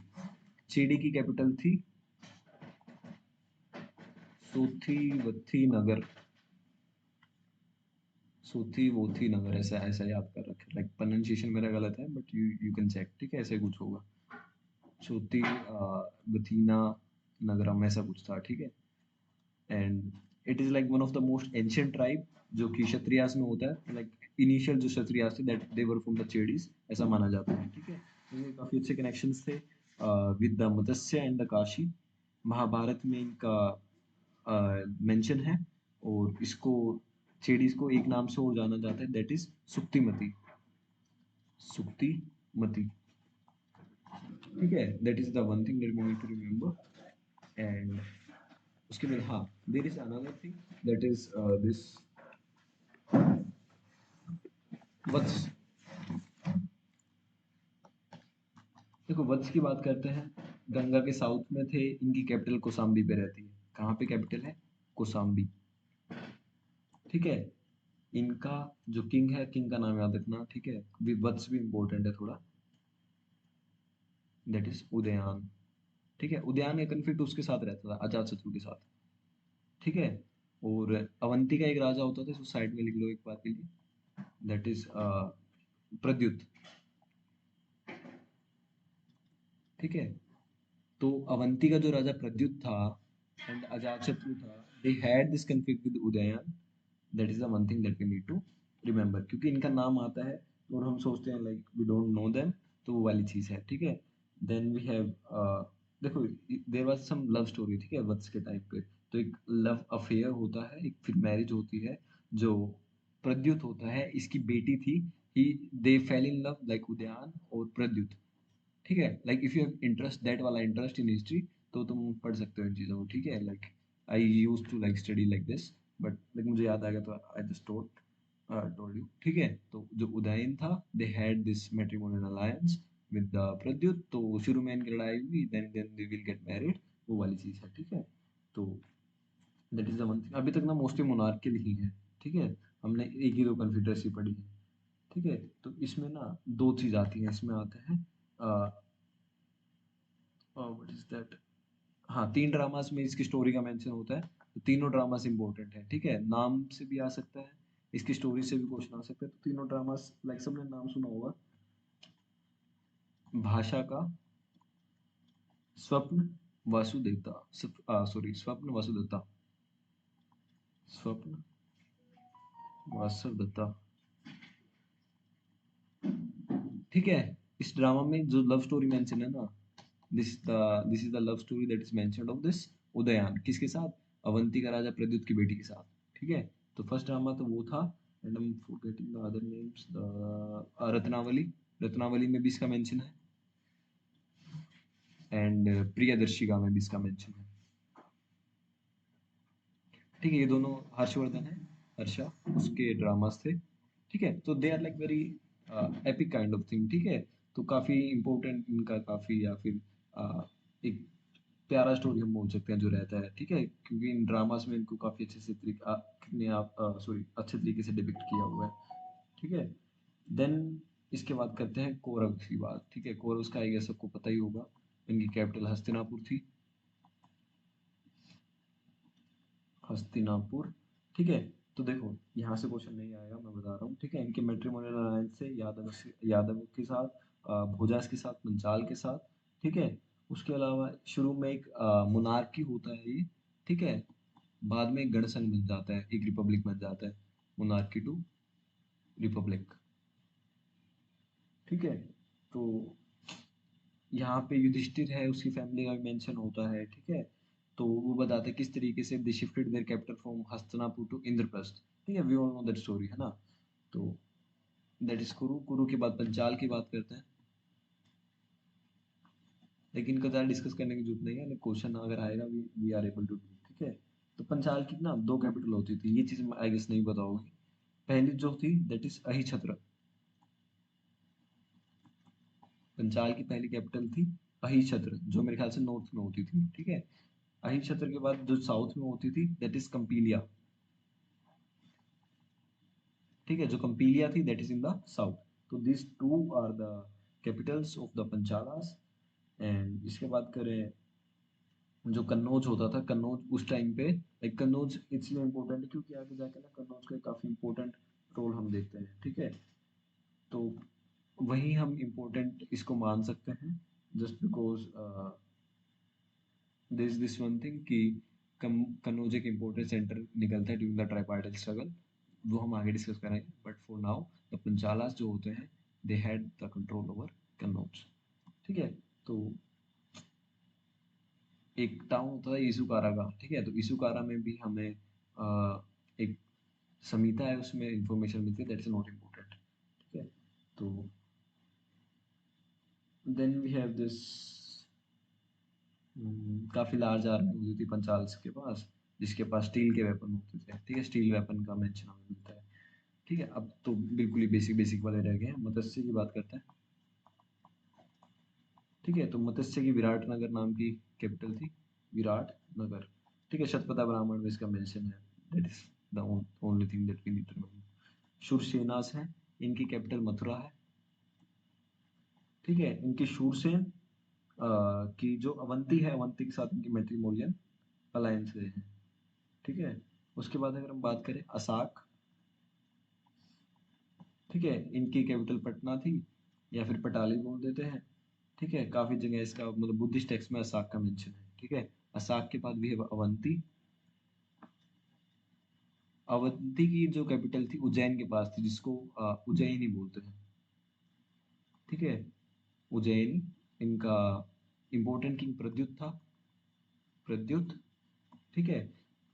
Chedi की कैपिटल थी सोथीवथी नगर, सोथी वोथी नगर, ऐसा ऐसा याद कर रखे, लाइक प्रोनाउंसिएशन मेरा गलत है, बट यू कैन चेक, ठीक है। ऐसे कुछ होगा, सोती बथीना नगरम, ऐसा कुछ था, ठीक है। And it is like one of the most ancient tribe, जो कि क्षत्रियास में होता है, लाइक इनिशियल जो क्षत्रियास थे that they were from the Chedis, ऐसा माना जाता है, ठीक है। तो ये काफी अच्छे कनेक्शंस थे with the Matsya and the Kashi. Mahabharata में इनका मेंशन है, और इसको चेडीज को एक नाम से और जाना जाता है, दैट इज सुक्तिमती, सुक्तिमती, ठीक है। That is the one thing that we need to remember. And उसके बाद हाँ, there is another thing, that is this Vatsa. देखो वत्स की बात करते हैं, गंगा के साउथ में थे, इनकी कैपिटल कोसाम्बी पे रहती है। कहाँ पे कैपिटल है, कोसाम्बी, ठीक है। इनका जो किंग है, किंग का नाम याद रखना, ठीक है। वत्स भी इंपॉर्टेंट है थोड़ा, दैट इज उदयन, ठीक है। उदयन का कन्फ्लिक्ट उसके साथ रहता था, अजात शत्रु के साथ, ठीक है। और अवंती का एक राजा होता था, इसको साइड में लिख लो एक बार के लिए, दैट इज प्रद्युत, ठीक है। तो अवंती का जो राजा प्रद्युत था एंड अजातशत्रु था, they had this conflict with Udayan, that is the one thing that we need to remember, क्योंकि इनका नाम आता है और हम सोचते हैं like we don't know them, तो वो वाली चीज है, ठीक है। देन वी हैव देखो, there was some love story, ठीक है, वत्स के टाइम पे। तो एक लव अफेयर होता है, एक फिर मैरिज होती है। जो प्रद्युत होता है, इसकी बेटी थी, he they fell in love like Udayan और प्रद्युत, ठीक है। Like if you have interest, that वाला इंटरेस्ट इन हिस्ट्री, तो तुम पढ़ सकते हो इन चीज़ों को, ठीक है। Like I use to like study like this, but like मुझे याद आ गया तो आई जस्ट टोल्ड यू, ठीक है। तो जो उदयन था, they had this matrimonial alliance with the Pradyot, तो शुरू में इनकी लड़ाई हुई, then they will get married, वो वाली चीज़ है, ठीक है। तो that is the one thing. अभी तक ना मोस्टली मोनार्किल ही है, ठीक है। हमने एक ही दो कन्फेडरेसी पढ़ी है, ठीक है। तो इसमें ना दो चीज आती है, इसमें आते हैं व्हाट इज दैट, हाँ, तीन ड्रामास में इसकी स्टोरी का मेंशन होता है। तो तीनों ड्रामास इंपॉर्टेंट है, ठीक है। नाम से भी आ सकता है, इसकी स्टोरी से भी क्वेश्चन आ सकता है। तो तीनों ड्रामास लाइक सबने नाम सुना होगा, भाषा का स्वप्न वासुदेवता, सॉरी स्वप्न वासुदेवता, स्वप्न वासुदेवता, ठीक है। इस ड्रामा में जो लव स्टोरी मेंशन है ना, this is the love story that is mentioned of this Udayan, किसके साथ, अवंती का राजा प्रद्युत की बेटी के साथ, ठीक है। तो फर्स्ट ड्रामा तो वो था, and I am forgetting the other names, the Ratnavali, Ratnavali में भी इसका मेंशन है, एंड प्रियदर्शिका में भी इसका मेंशन है। ठीक है, ये दोनों हर्षवर्धन है, हर्षा, उसके ड्रामास थे। ठीक है, तो they are like very epic kind of thing. ठीक है, तो काफी इम्पोर्टेंट इनका, काफी या फिर एक प्यारा स्टोरी हम बोल सकते हैं जो रहता है। ठीक है, क्योंकि इन ड्रामास में इनको काफी अच्छे से कितने आप सॉरी अच्छे तरीके से डिपिक्ट किया हुआ है। ठीक है, देन इसके बाद करते हैं कौरव की बात। ठीक है, कौरव का आई गेस सबको पता ही होगा, इनकी कैपिटल हस्तिनापुर थी, हस्तिनापुर। ठीक है, तो देखो यहाँ से क्वेश्चन नहीं आएगा, मैं बता रहा हूँ। ठीक है, इनके मैट्रिमोनियल अलायंस से यादव के साथ, भोजास के साथ, मंचाल के साथ। ठीक है, उसके अलावा शुरू में एक मोनार्की होता है ये। ठीक है, बाद में एक गणसंघ बन जाता है, एक रिपब्लिक बन जाता है, मोनार्की टू रिपब्लिक। ठीक है, तो यहाँ पे युधिष्ठिर है, उसकी फैमिली का मेंशन होता है। ठीक है, तो वो बताते हैं किस तरीके से they shifted their capital from Hastinapur to Indraprastha. ठीक है, we all know that story, है ना। तो दैट इज कुरु। कुरु के बाद पंचाल की बात करते हैं, लेकिन इनका ज़्यादा डिस्कस करने की जरूरत नहीं है, क्वेश्चन अगर आएगा we are able to do. ठीक है, तो पंचाल की ना दो कैपिटल होती थी, ये चीज़ आई गेस नहीं पता होगी। पहली जो थी दैट इज अहिछत्र। पंचाल की पहली कैपिटल थी अहिछत्र, जो मेरे ख्याल से नॉर्थ में होती थी। ठीक है, अहिछत्र के बाद जो साउथ में होती थी दैट इज कंपीलिया। ठीक है, जो कंपीलिया थी that is in the south. तो this two are the capitals of the Panchalas. And इसके बाद करें, जो कन्नौज होता था, कन्नौज उस टाइम पे, लाइक कन्नौज इसलिए इम्पोर्टेंट है क्योंकि आगे जाके ना कन्नौज का काफी इम्पोर्टेंट रोल हम देखते हैं। ठीक है, तो वही हम इम्पोर्टेंट इसको मान सकते हैं, just because this this one thing कि कन्नौज एक इम्पोर्टेंट सेंटर निकलता है ड्यूरिंग द ट्राइपार्टाइल स्ट्रगल, वो हम आगे डिस्कस करेंगे। बट फॉर नाउ द पंचालास जो होते हैं, they had the control over Kannauj. ठीक है, तो एक टाउन होता है इसुकारा का। ठीक है, तो इसुकारा में भी हमें एक संहिता है, उसमें इंफॉर्मेशन मिलती है, दैट इज नॉट इम्पोर्टेंट। ठीक है, तो देन वी हैव दिस, काफी लार्ज आर्मी होती थी पंचाल्स के पास, जिसके पास स्टील के वेपन होते थे। ठीक है, स्टील वेपन का मेंशन हमें मिलता है। ठीक है, अब तो बिल्कुल ही बेसिक बेसिक वाले रह गए हैं, मत्स्य की बात करते हैं। ठीक है, तो मत्स्य की विराट नगर नाम की कैपिटल थी, विराट नगर। ठीक है, शतपथा ब्राह्मण में इसका मेंशन है, that is the only thing that we need to know. Shurasenas है, इनकी कैपिटल मथुरा है। ठीक है, इनकी शूरसेन की जो अवंती है, अवंती के साथ इनकी मैट्रिमोनियल अलायंस है। ठीक है, उसके बाद अगर हम बात करें असाक। ठीक है, इनकी कैपिटल पटना थी, या फिर पटाली बोल देते हैं। ठीक है, काफी जगह इसका मतलब बुद्धिस्ट टेक्स्ट में असाक का मेंशन है। ठीक है, असाक के बाद भी है अवंती। अवंती की जो कैपिटल थी उज्जैन के पास थी, जिसको उज्जैनी बोलते हैं। ठीक है, उज्जैनी। इनका इम्पोर्टेंट किंग प्रद्युत था, प्रद्युत। ठीक है,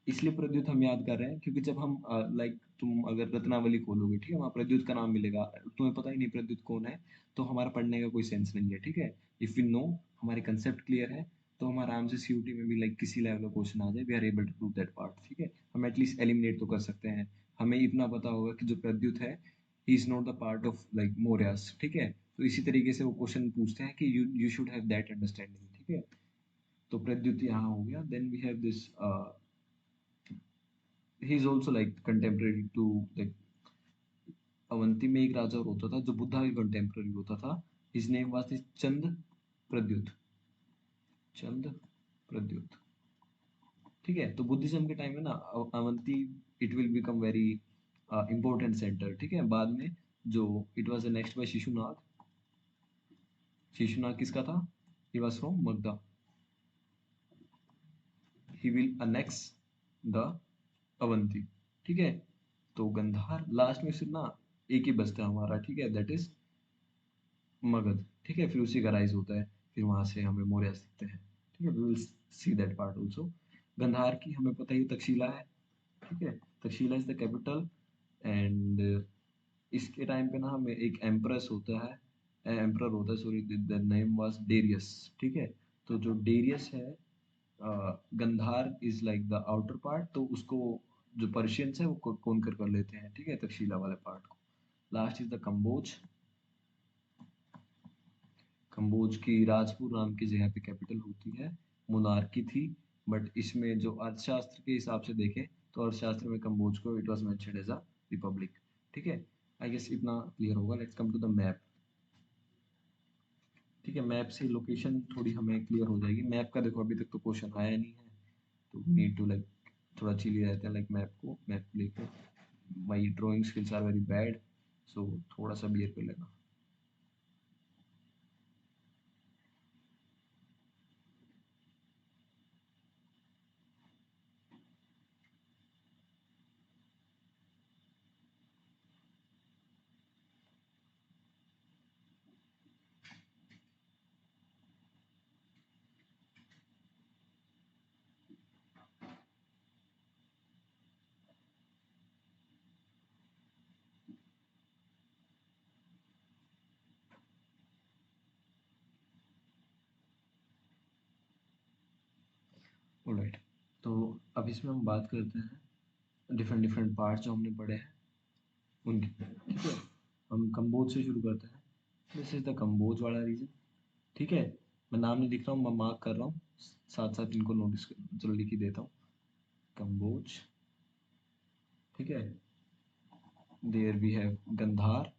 इसलिए प्रद्युत हम याद कर रहे हैं क्योंकि जब हम लाइक तुम अगर रत्नावली खोलोगे, ठीक है, वहाँ प्रद्युत का नाम मिलेगा, तुम्हें पता ही नहीं प्रद्युत कौन है, तो हमारा पढ़ने का कोई सेंस नहीं है। ठीक है, इफ यू नो, हमारे कंसेप्ट क्लियर है, तो हम आराम से सीयूटी में भी लाइक किसी लेवल का क्वेश्चन आ जाए, we are able to do that part. ठीक है, हम एटलीस्ट एलिमिनेट तो कर सकते हैं। हमें इतना पता होगा कि जो प्रद्युत है, he is not the part of like Mauryas. ठीक है, तो इसी तरीके से वो क्वेश्चन पूछते हैं कि you should have that understanding. ठीक है, तो प्रद्युत यहाँ हो गया। Then we have this, he is also like contemporary to like Avanti में एक राजा और होता था जो बुद्धा के कंटेम्पररी होता था, his name was this चंद प्रद्युत, चंद प्रद्युत। ठीक है, तो बुद्धिज्म के टाइम में ना Avanti it will become very important centre. ठीक है, बाद में जो it was next by Shishunaga. Shishunaga किसका था? He was from Magadha. He will annex the Avanti. ठीक है, तो गंधार लास्ट में सिर्फ ना एक ही बचता है हमारा। ठीक है, दैट इज मगध। ठीक है, फिर उसी का राइज होता है, फिर वहां से हमें मौर्य दिखते हैं। ठीक है, we will see that part also. Gandhara की हमें पता ही तक्षशिला है। ठीक है, Takshashila is the capital. And इसके टाइम पे ना हमें एक एम्प्रेस होता है, एम्परर होता है, sorry, the name was Darius. ठीक है, तो जो डेरियस है, Gandhara is like the outer part, तो उसको जो पर्शियंस है वो कॉन्कर कर लेते हैं, ठीक है, तक्षशिला वाले पार्ट को। Last is the Kamboja. Kamboja की राजपुर नाम की जगह पे कैपिटल होती है, मोनार्की थी, बट इसमें जो अर्थशास्त्र के हिसाब से देखें तो अर्थशास्त्र में कंबोज को it was mentioned as a republic, ठीक है। आई गेस इतना क्लियर होगा। Let's come to the map. ठीक है, मैप से लोकेशन थोड़ी हमें क्लियर हो जाएगी। मैप का देखो अभी तक तो क्वेश्चन आया नहीं है, तो नीड टू लाइक थोड़ा चिली रहते हैं लाइक मैप को लेकर। My drawing skills are very bad, so थोड़ा सा बियर कर लेना। ऑलराइट, तो अब इसमें हम बात करते हैं डिफरेंट डिफरेंट पार्ट्स जो हमने पढ़े हैं उनकी, ठीक है। हम कंबोज से शुरू करते हैं। दिस इज द कंबोज वाला रीजन, ठीक है। मैं नाम नहीं लिख रहा हूँ, मैं मार्क कर रहा हूँ, साथ साथ इनको नोटिस चलो लिख ही देता हूँ। कंबोज, ठीक है। देयर वी हैव गंधार,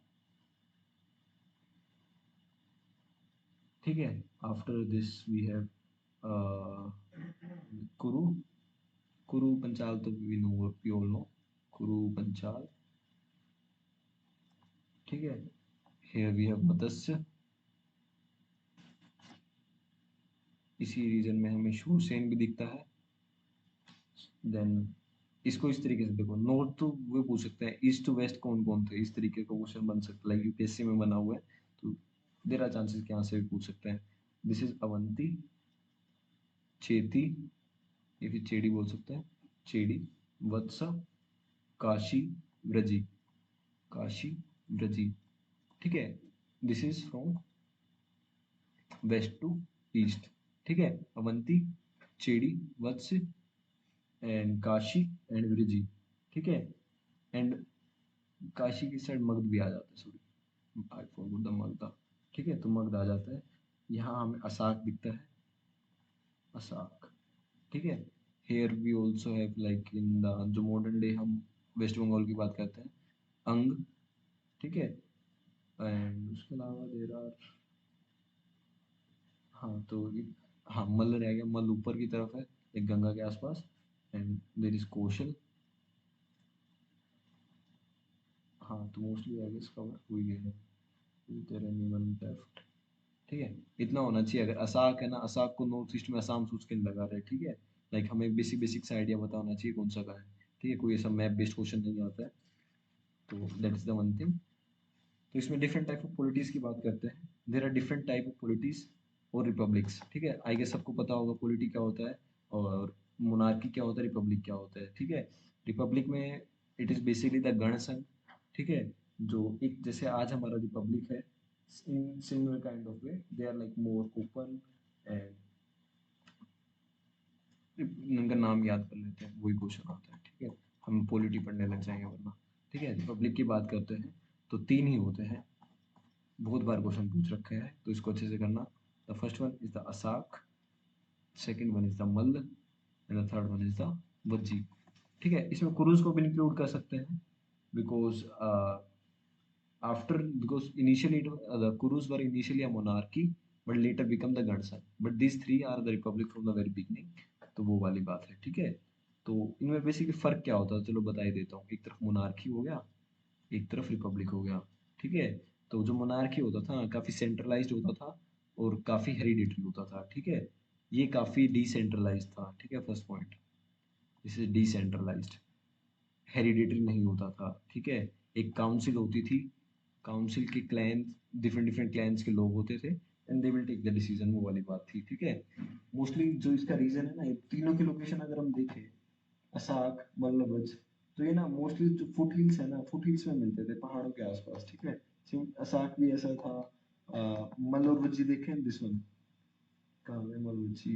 ठीक है। आफ्टर दिस वी हैव कुरु। कुरु पंचाल तो वी ऑल नो, कुरु पंचाल, ठीक है। हियर वी हैव मत्स्य, इसी रीजन में हमें शूरसेन भी दिखता है। देन इसको इस तरीके से देखो, नॉर्थ तो वो पूछ सकते हैं, ईस्ट टू वेस्ट कौन कौन थे, इस तरीके का क्वेश्चन बन सकता है, लाइक यूपीएससी में बना हुआ है, तो देर आर चांसेस कि यहाँ से भी पूछ सकते हैं। दिस इज अवंती, चेती, ये फिर चेड़ी बोल सकते हैं, चेड़ी, वत्स, काशी, व्रजी, काशी, व्रजी, ठीक है। This is from west to east, ठीक है। अवंती, चेड़ी, वत्स एंड काशी एंड व्रजी, ठीक है। एंड काशी की साइड मगध भी आ जाता है, sorry I forgot the Magadh, ठीक है, तो मगध आ जाता है। यहाँ हमें असाक दिखता है, असाक, ठीक है। Here we also have like in the जो मॉडर्न डे हम वेस्ट बंगाल की बात करते हैं, अंग, ठीक है। एंड उसके अलावा देर आर, हाँ तो हाँ मल्ल रह गया, मल्ल ऊपर की तरफ है एक गंगा के आसपास। एंड देर इज कौशल, हाँ तो मोस्टली आई गेस कवर हुई गई है तेरे निवन लेफ्ट, ठीक है। इतना होना चाहिए। अगर असाक है ना, असाक को नॉर्थ ईस्ट में असम सोच के नहीं लगा रहे, ठीक है। लाइक हमें बेसिक बेसिक सा आइडिया पता होना चाहिए कौन सा का है, ठीक है। कोई ऐसा मैप बेस्ड क्वेश्चन नहीं आता है, तो that is the one thing. तो इसमें डिफरेंट टाइप ऑफ पॉलिटीज की बात करते हैं। There are different type of polities और रिपब्लिक्स, ठीक है। आई गेस सबको पता होगा पॉलिटी क्या होता है और मोनार्की क्या होता है, रिपब्लिक क्या होता है, ठीक है। रिपब्लिक में इट इज बेसिकली द गण संघ, ठीक है। जो एक जैसे आज हमारा रिपब्लिक है, in similar kind of way they are like more open and, उनका नाम याद कर लेते हैं, वही क्वेश्चन आता है, ठीक है। हम पॉलिटी पढ़ने लग जाएंगे वरना, ठीक है। रिपब्लिक की बात करते हैं तो तीन ही होते हैं, बहुत बार क्वेश्चन पूछ रखे हैं, तो इसको अच्छे से करना। The first one is the Assaka, second one is the Malla and the third one is the Vajji, ठीक है। इसमें कुरुज को भी इंक्लूड कर सकते हैं because after because initially the Kurus were initially a monarchy but later become the Gandsan, but these three are the republic from the very beginning, तो वो वाली बात है, ठीक है। तो इनमें बेसिकली फर्क क्या होता है चलो बता ही देता हूँ। एक तरफ मोनार्की हो गया, एक तरफ रिपब्लिक हो गया, ठीक है। तो जो मोनार्की होता था काफी सेंट्रलाइज्ड होता था और काफी हेरिडिटरी होता था, ठीक है। ये काफी डिसेंट्रलाइज्ड था, ठीक है, first point. This is decentralised, hereditary नहीं होता था, ठीक है। एक काउंसिल होती थी, काउंसिल के क्लैन, डिफरेंट डिफरेंट क्लैंस के लोग होते थे and they will take the decision, वो वाली बात थी, ठीक है। मोस्टली जो इसका रीजन है ना, ये तीनों की लोकेशन अगर हम देखें, असाक, मल्लभज, तो ये ना मोस्टली जो फुट हिल्स है ना, फुट हिल्स में मिलते थे पहाड़ों के आसपास, ठीक है। असाक भी ऐसा था। मल्लभज जी देखें, दिस वन कहाँ है, बची,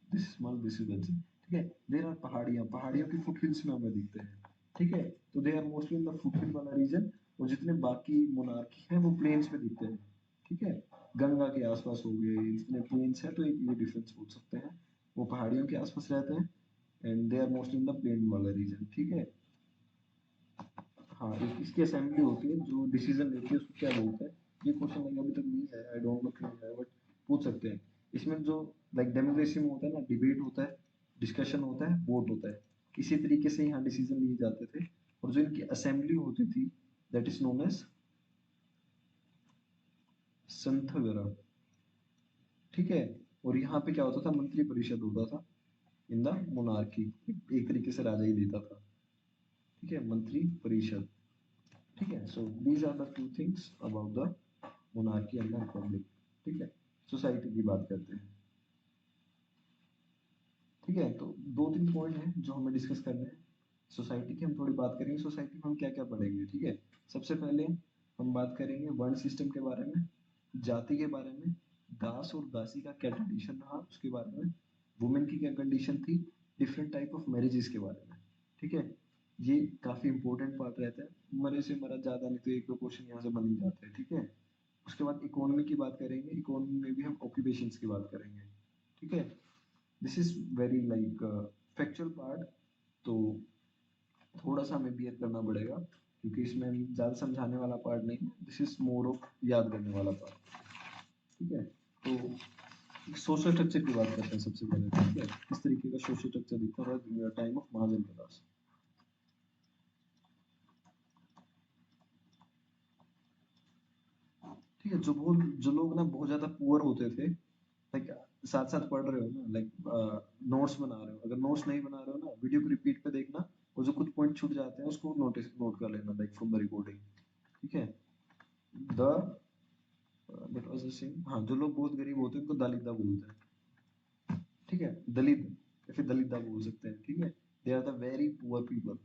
दिस स्मॉल, दिस इज बची, ठीक है। देयर आर पहाड़ियाँ, पहाड़ियों की फुटहिल्स में हमें दिखते हैं, ठीक है। तो they are mostly in the foothill वाला रीजन, और जितने बाकी मोनार्की है वो प्लेन्स पे दिखते हैं, ठीक है। गंगा के आसपास हो गए, जितने प्लेन्स है तो एक ये डिफरेंस बोल सकते हैं, वो पहाड़ियों के आसपास रहते हैं, and they are mostly in the plain वाला रीजन, ठीक है। हाँ, एक इसकी असेंबली होती है जो डिसीजन लेती है, उसको क्या बोलते हैं, ये क्वेश्चन लाइक अभी तक नहीं है, आई डोंट नो क्यों है, बट पूछ सकते हैं। इसमें जो लाइक डेमोक्रेसी में होता है ना, डिबेट होता है, डिस्कशन होता है, वोट होता है, इसी तरीके से यहाँ डिसीजन लिए जाते थे। और जो इनकी असेंबली होती थी, दैट इज नोन एज संथगरा, ठीक है। और यहाँ पे क्या होता था, मंत्री परिषद होता था इन द मोनार्की, एक तरीके से राजा ही देता था, ठीक है, मंत्री परिषद, ठीक है। So these are the two things about the monarchy and the republic, ठीक है। सोसाइटी की बात करते हैं, ठीक है। तो दो तीन पॉइंट हैं जो हमें डिस्कस करने हैं। सोसाइटी की हम थोड़ी बात करेंगे, सोसाइटी में हम क्या क्या पढ़ेंगे, ठीक है। सबसे पहले हम बात करेंगे वर्ण सिस्टम के बारे में, जाति के बारे में, दास और दासी का क्या ट्रेडिशन रहा उसके बारे में, वुमेन की क्या कंडीशन थी, डिफरेंट टाइप ऑफ मैरिजेस के बारे में, ठीक है। ये काफी इंपॉर्टेंट पार्ट रहता है, मरे से मरा ज्यादा नहीं तो एक दो क्वेश्चन यहाँ से बन ही जाते हैं, ठीक है। उसके बाद इकोनॉमी की बात करेंगे, इकोनॉमी में भी हम ऑक्यूपेशंस की बात करेंगे, ठीक है। This is very like factual part, तो थोड़ा सा हमें बियर करना पड़ेगा, क्योंकि इसमें ज़्यादा समझाने वाला पार्ट नहीं है, दिस इज मोर ऑफ याद करने वाला पार्ट, ठीक है। तो सोशल स्ट्रक्चर की बात करते हैं सबसे पहले, ठीक है। किस तरीके का सोशल स्ट्रक्चर दिखता है ड्यूरिंग द टाइम ऑफ महाजन प्रताप, ठीक है। जो लोग ना बहुत ज्यादा पुअर होते थे, लाइक साथ साथ पढ़ रहे हो ना, लाइक नोट्स बना रहे हो, अगर नोट्स नहीं बना रहे हो ना, वीडियो को रिपीट पे देखना, और जो कुछ पॉइंट छूट जाते हैं उसको नोट कर लेना, लाइक फ्रॉम द रिकॉर्डिंग, ठीक है। The that was the same, हाँ, जो लोग बहुत गरीब होते हैं उनको दलित बोलते हैं, ठीक है, दलित, या फिर दलित बोल सकते हैं, ठीक है। They are the very poor people,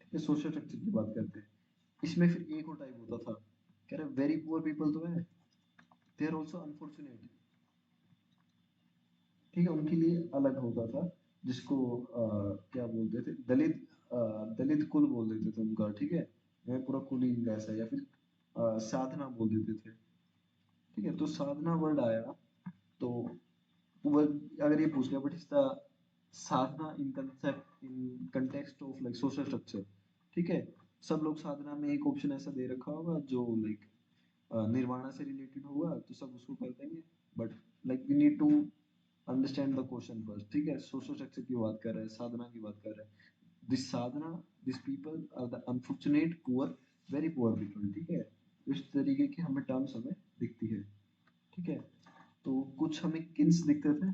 ठीक है। सोशल स्ट्रक्चर की बात करते हैं, इसमें फिर एक और टाइप होता था, कह रहे वेरी पुअर पीपल तो है, दे आर ऑल्सो अनफॉर्चुनेट, ठीक है। उनके लिए अलग होता था, जिसको क्या बोलते थे, दलित, दलित कुल बोल देते थे उनका, ठीक है। मैं पूरा कुल ही ऐसा, या फिर साधना बोल देते थे, ठीक है। तो साधना वर्ड आया, तो वो अगर ये पूछ लिया, but is the Sadhana in concept in context of like social structure, ठीक है। सब लोग साधना में एक ऑप्शन ऐसा दे रखा होगा जो लाइक निर्वाणा से रिलेटेड होगा, तो सब उसको कर देंगे, but like we need to understand the question first, ठीक है। सोशल स्ट्रक्चर की बात कर रहे हैं, साधना की बात कर रहे हैं, दिस साधना, this people are the unfortunate poor, very poor people, ठीक है। इस तरीके की हमें टर्म्स हमें दिखती है, ठीक है। तो कुछ हमें किन्स दिखते थे,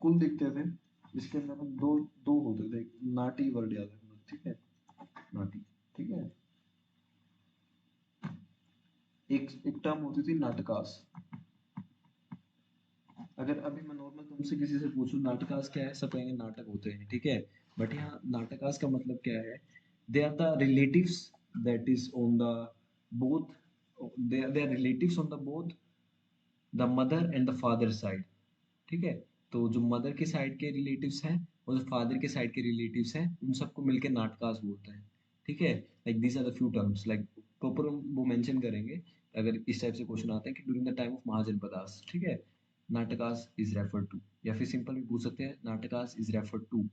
कुल दिखते थे, जिसके अंदर हम दो दो होते थे, नाटी वर्ड याद रखना, ठीक है, नाटी, ठीक है। एक टर्म होती थी नाटकास, अगर अभी मैं नॉर्मल तुमसे किसी से पूछूं नाटकास क्या है, सब कहेंगे नाटक होते हैं, ठीक है। बट यहाँ नाटकास का मतलब क्या है, they are the relatives that is on the both, they are relatives on the both the mother and the father side, ठीक है। तो जो मदर के साइड के रिलेटिव्स हैं और जो फादर के साइड के रिलेटिव्स हैं, उन सबको मिलकर नाटकास बोलते हैं, ठीक है। Like these are the few terms, like proper वो मेंशन करेंगे अगर इस टाइप से क्वेश्चन आते हैं कि during the time of Mahajanapadas, ठीक है, नाटकास इज रेफर टू, या फिर सिंपल भी पूछ सकते हैं नाटकास इज रेफर टू,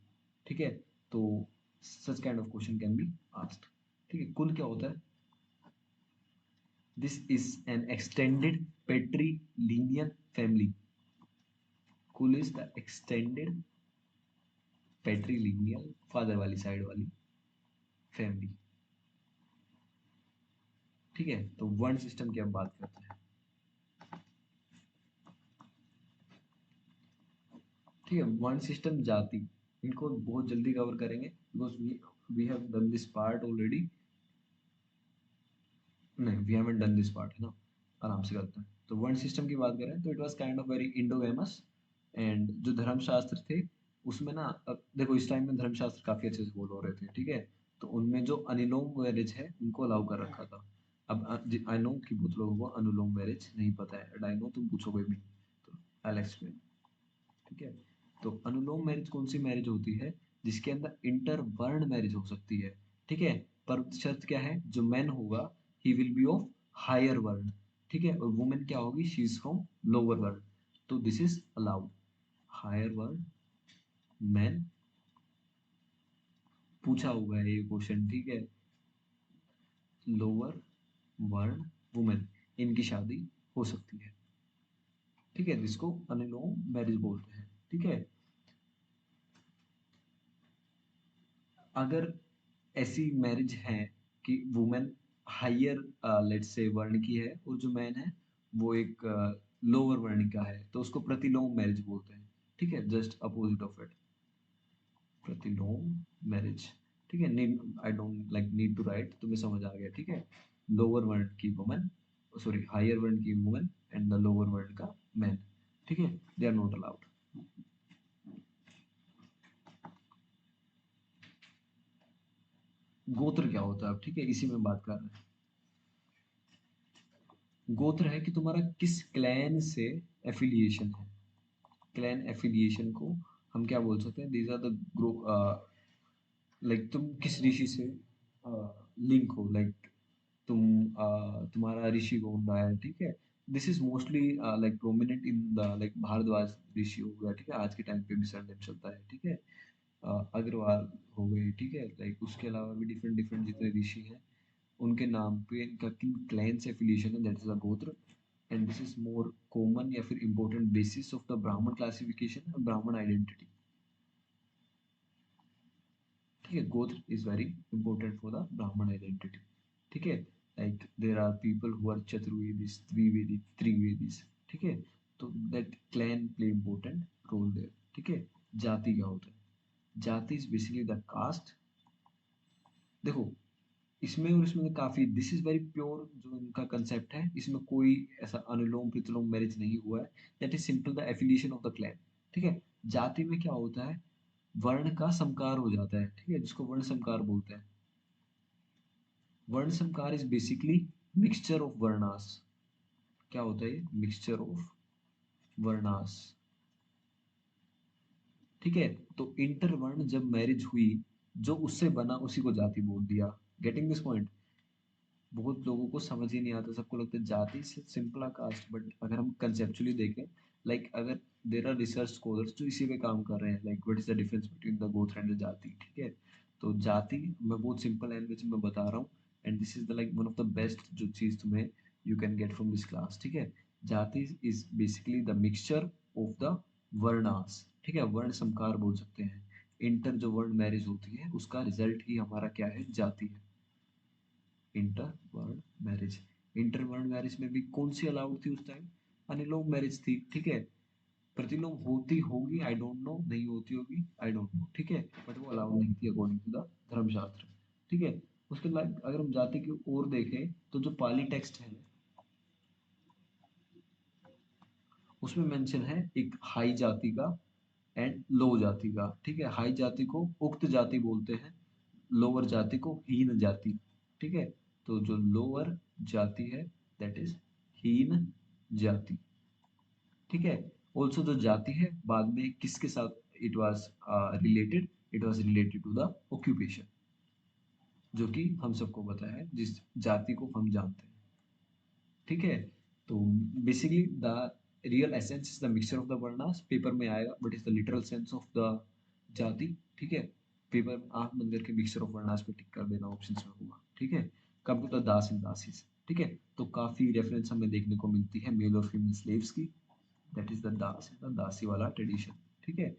ठीक है। तो such kind of question can be asked, ठीक है। कुल क्या होता है, this is an extended patrilineal family, कुल is the extended patrilineal father वाली साइड वाली फैमिली, ठीक है। तो वर्ण सिस्टम की हम बात करते हैं, ठीक है। वर्ण सिस्टम, जाति, इनको बहुत जल्दी कवर करेंगे because we have done this part already, नहीं we haven't done this part, है ना, आराम से करते हैं। तो वर्ण सिस्टम की बात करें तो it was kind of very endogamous, and जो धर्मशास्त्र थे उसमें ना, अब देखो इस टाइम में धर्मशास्त्र काफी अच्छे से फॉलो हो रहे थे, ठीक है। तो उनमें जो अनुलोम मैरिज है उनको अलाउ कर रखा था। अब आई नो कि बहुत लोगों को अनुलोम मैरिज नहीं पता है, एंड आई नो तुम पूछोगे भी, आई एक्सप्लेन। ठीक है, तो अनुलोम मैरिज कौन सी मैरिज होती है जिसके अंदर इंटर वर्ण मैरिज हो सकती है। ठीक है, पर शर्त क्या है, जो मैन होगा he will be of higher varna. ठीक है, और वुमेन क्या होगी, शी इज फ्रॉम लोअर वर्ण। तो दिस इज अलाउड। हायर वर्ण मैन, पूछा हुआ है ये क्वेश्चन। ठीक है, लोअर वर्ण वुमेन, इनकी शादी हो सकती है। ठीक है, जिसको अनुलोम मैरिज बोलते हैं। ठीक है, अगर ऐसी मैरिज है कि वुमेन हायर लेट्स से वर्ण की है और जो मैन है वो एक लोअर वर्ण का है, तो उसको प्रतिलोम मैरिज बोलते हैं। ठीक है, just opposite of it, pratiloma marriage. ठीक है, need I don't like need to write, तुम्हें समझ आ गया। ठीक है, लोअर वर्ण की वुमन, सॉरी हायर वर्ण की वुमन एंड द लोअर वर्ण का मैन। ठीक है, दे आर नॉट अलाउड। गोत्र क्या होता है, ठीक है, इसी में बात कर रहे हैं। गोत्र है कि तुम्हारा किस क्लैन से एफिलिएशन है। क्लैन एफिलिएशन को हम क्या बोल सकते हैं, these are the group, like तुम किस ऋषि से लिंक हो, लाइक तुम तुम्हारा ऋषि कौन रहा है। ठीक है, this is mostly like prominent in the like Bharadwaj ऋषि हो गया। ठीक है, आज के टाइम पे भी सरनेम चलता है। ठीक है, अग्रवाल हो गए। ठीक है, लाइक उसके अलावा भी डिफरेंट डिफरेंट जितने ऋषि हैं उनके नाम पे इनका किन क्लैन से एफिलिएशन है, that is a gotra. And this is more common या फिर important basis of the Brahmin classification और ब्राह्मण आइडेंटिटी। ठीक है, gotra is very important for the Brahmin identity. ठीक है, like there are people who are Chaturvedis, Dwivedi, Trivedis. ठीक है, तो that clan play important role there. ठीक है, जाति क्या होता है, जाति इज बेसिकली द कास्ट। देखो, इसमें और इसमें काफी, दिस इज वेरी प्योर जो इनका कंसेप्ट है, इसमें कोई ऐसा अनुलोम प्रतिलोम मैरिज नहीं हुआ है। That is simple the affiliation of the clan. ठीक है, जाति में क्या होता है, वर्ण का समकार हो जाता है। ठीक है, जिसको वर्ण समकार बोलते हैं। वर्ण समकार is basically mixture of varnas. क्या होता है, मिक्सचर ऑफ वर्णास। ठीक है, तो इंटरवर्ण जब मैरिज हुई, जो उससे बना उसी को जाति बोल दिया। गेटिंग दिस पॉइंट, बहुत लोगों को समझ ही नहीं आता, सबको लगता है जाति से सिंपल कास्ट, बट अगर हम कंसेप्चुअली देखें, लाइक अगर देर आर रिसर्च स्कॉलर्स जो इसी पे काम कर रहे हैं, like what is the difference between the गोत्र एंड द जाति। ठीक है, तो जाति मैं बहुत सिंपल लैंग्वेज में बता रहा हूँ, and this is the like one of the best जो चीज तुम्हें you can get from this class. ठीक है, जाति is basically the mixture of the varnas. ठीक है, वर्ण समकार बोल सकते हैं। इंटर जो वर्ण मैरिज होती है उसका रिजल्ट ही हमारा क्या है, जाति है। इंटर वर्ण मैरिज, इंटर वर्ण मैरिज में भी कौन सी अलाउड थी उस टाइम, अनुलोम मैरिज थी। ठीक है, प्रतिलोम होती होगी, आई डोंट नो, नहीं होती होगी, आई डोंट नो। ठीक है, बट वो अलाउड नहीं थी अकॉर्डिंग टू द धर्मशास्त्र। ठीक है, उसके बाद अगर हम जाति की ओर देखें तो जो पाली टेक्स्ट है उसमें मेंशन है एक हाई जाति का एंड लो जाति का। ठीक है, हाई जाति को उक्त जाति बोलते हैं, लोअर जाति को हीन जाति। ठीक है, तो जो लोअर जाति है दैट इज हीन जाति। ठीक है, ऑल्सो जो जाति है बाद में किसके साथ it was related, it was related to the occupation, जो कि हम सबको पता है जिस जाति को हम जानते हैं। ठीक है, तो basically the real essence is the mixture of the varnas, paper में आएगा but is the literal sense of the जाति। ठीक है, पेपर आंख बंद करके मिक्सचर ऑफ वर्णास पे टिक कर देना, ऑप्शन में होगा। ठीक है, कब होता है, दास एंड दासीज। ठीक है, तो काफी रेफरेंस हमें देखने को मिलती है मेल और फीमेल स्लेव्स की, that is the Das the दासी वाला ट्रेडिशन। ठीक है,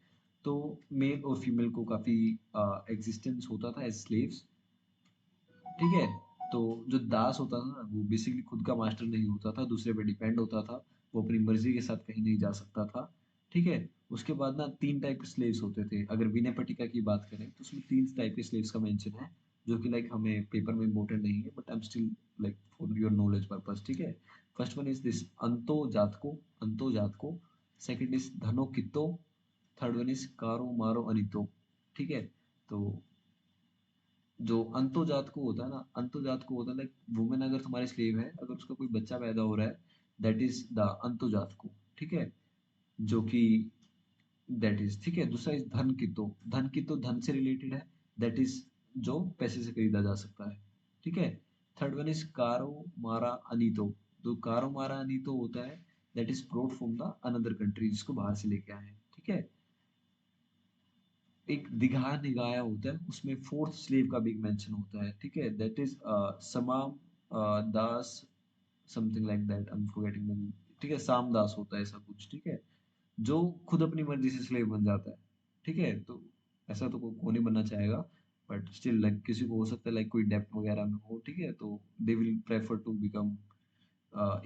तो मेल और फीमेल को काफी एग्जिस्टेंस होता था एज स्लेव्स। ठीक है, तो जो दास होता था ना वो बेसिकली खुद का मास्टर नहीं होता था, दूसरे पे डिपेंड होता था, वो अपनी मर्जी के साथ कहीं नहीं जा सकता था। ठीक है, उसके बाद ना तीन टाइप के स्लेव्स होते थे, अगर विनय पट्टिका की बात करें तो उसमें तीन टाइप के स्लेव्स का मेंशन है, जो कि लाइक हमें पेपर में इम्पोर्टेंट नहीं है, but I am still like for your knowledge purpose. ठीक है, फर्स्ट वन इज दिस अंतो जात को, सेकंड इज धनो कितो, थर्ड वन इज कारो मारो अनितो। ठीक है, तो जो अंतोजात को होता है ना, अंतोजात को होता है लाइक वुमेन अगर तुम्हारी स्लेव है, अगर उसका कोई बच्चा पैदा हो रहा है, दैट इज द अंतोजात को। ठीक है, जो कि दैट इज ठीक है। दूसरा इज धन कितो, धन कितो धन से रिलेटेड है, दैट इज जो पैसे से खरीदा जा सकता है, ठीक है। थर्ड वन इज कारो मारा अनीतो, जो कारो मारा अनीतो होता है that is brought from the another country, जिसको बाहर से लेके आए हैं, ठीक है। एक दिघा निगाया होता है, उसमें फोर्थ स्लेव का भी मेंशन होता है, ठीक है, दैट इज समाम दास, something like that, I am forgetting the, ठीक है, सामदास होता है ऐसा कुछ, ठीक है, जो खुद अपनी मर्जी से स्लेव बन जाता है, ठीक है। तो ऐसा तो कौन नहीं बनना चाहेगा, बट स्टिल लाइक किसी को हो सकता है, लाइक कोई डेप्ट वगैरह में हो, ठीक है, तो they will prefer to become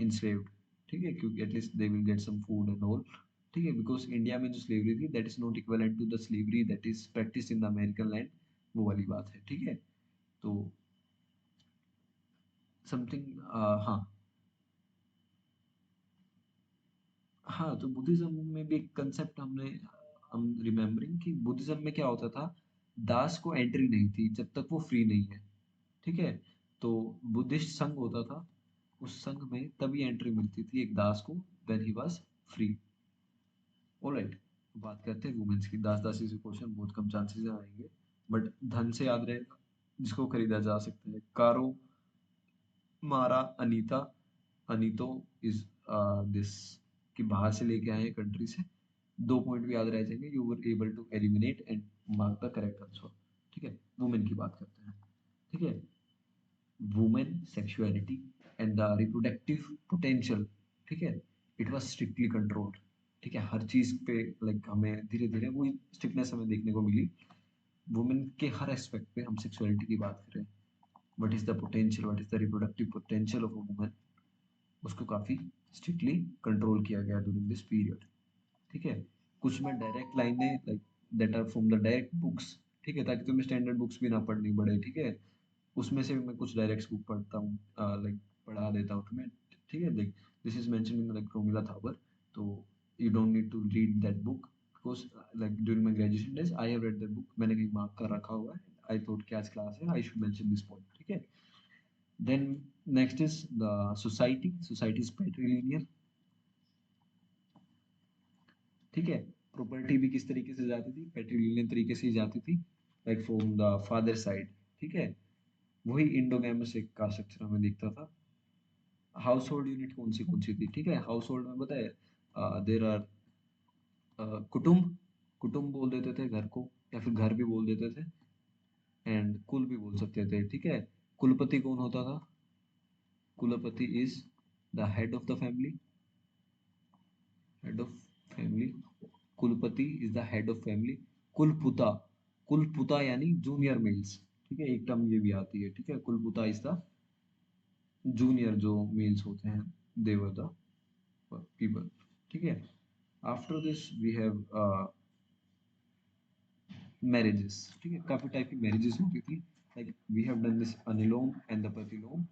enslaved, ठीक है, क्योंकि at least they will get some food and all, ठीक है, बिकॉज इंडिया में जो स्लेवरी थी that is not equivalent to the slavery that is practice in the American land, वो वाली बात है, ठीक है। तो समथिंग, हाँ, हाँ, तो बुद्धिज्म में भी एक कंसेप्ट हम रिमेम्बरिंग कि बुद्धिज्म में क्या होता था, दास को एंट्री नहीं थी जब तक वो फ्री नहीं है, ठीक है। तो बुद्धिस्ट संघ होता था, उस संघ में तभी एंट्री मिलती थी एक दास को when he was free. Alright, बात करते हैं वुमेन्स की। दास दासी से क्वेश्चन बहुत कम चांसेस आएंगे, बट धन से याद रहेगा, जिसको खरीदा जा सकता है, कारो मारा अनीता, अनीतो इज दिस, कि बाहर से लेके आए हैं कंट्री से। दो पॉइंट भी याद रह जाएंगे, you were able to eliminate and mark the correct answer, ठीक है। वुमेन की बात करते हैं, ठीक है। Women sexuality and the reproductive potential, ठीक है, इट वाज स्ट्रिक्टली कंट्रोल्ड, ठीक है। हर चीज पे लाइक हमें धीरे धीरे वही स्ट्रिक्टनेस हमें देखने को मिली। वुमेन के हर एस्पेक्ट पे हम सेक्सुअलिटी की बात करें, what is the potential, what is the reproductive potential of a woman, उसको काफी स्ट्रिक्टली कंट्रोल किया गया ड्यूरिंग दिस पीरियड, ठीक है। कुछ में डायरेक्ट लाइनें like that are from the direct books, ठीक है, ताकि तुम्हें स्टैंडर्ड बुक्स भी ना पढ़नी पड़े, ठीक है। उसमें से मैं कुछ डायरेक्ट बुक पढ़ता हूँ, लाइक पढ़ा देता हूँ तुम्हें, ठीक है। Like this is mention in like Romila Thapar, तो you don't need to read that book, because like during my graduation days I have read that book, मैंने कहीं मार्क कर रखा हुआ है, आई थॉट कि आज क्लास है, I should mention this point, ठीक है। Then next is the society, society is patrilineal, ठीक है। प्रॉपर्टी भी किस तरीके से जाती थी, पेट्रिलिनियन तरीके से ही जाती थी, like from the father side, ठीक है। वही इंडोगैमस एक कास्ट स्ट्रक्चर हमें दिखता था। हाउस होल्ड यूनिट कौन सी थी, ठीक है, हाउस होल्ड में बताए देर आर कुटुंब, कुटुंब बोल देते थे घर को, या फिर घर भी बोल देते थे, एंड कुल भी बोल सकते थे, ठीक है। कुलपति कौन होता था, कुलपति is the head of the family, head of family, कुलपति is the head of family. कुलपुता, कुलपुता यानी जूनियर मेल्स, ठीक है, एक टर्म ये भी आती है, ठीक है। कुलपुता इज द जूनियर जो मेल्स होते हैं, दे वर द पीपल, ठीक है। After this we have marriages, ठीक है, काफी टाइप की मैरिजेस होती थी, like we have done this अनुलोम एंड द प्रतिलोम,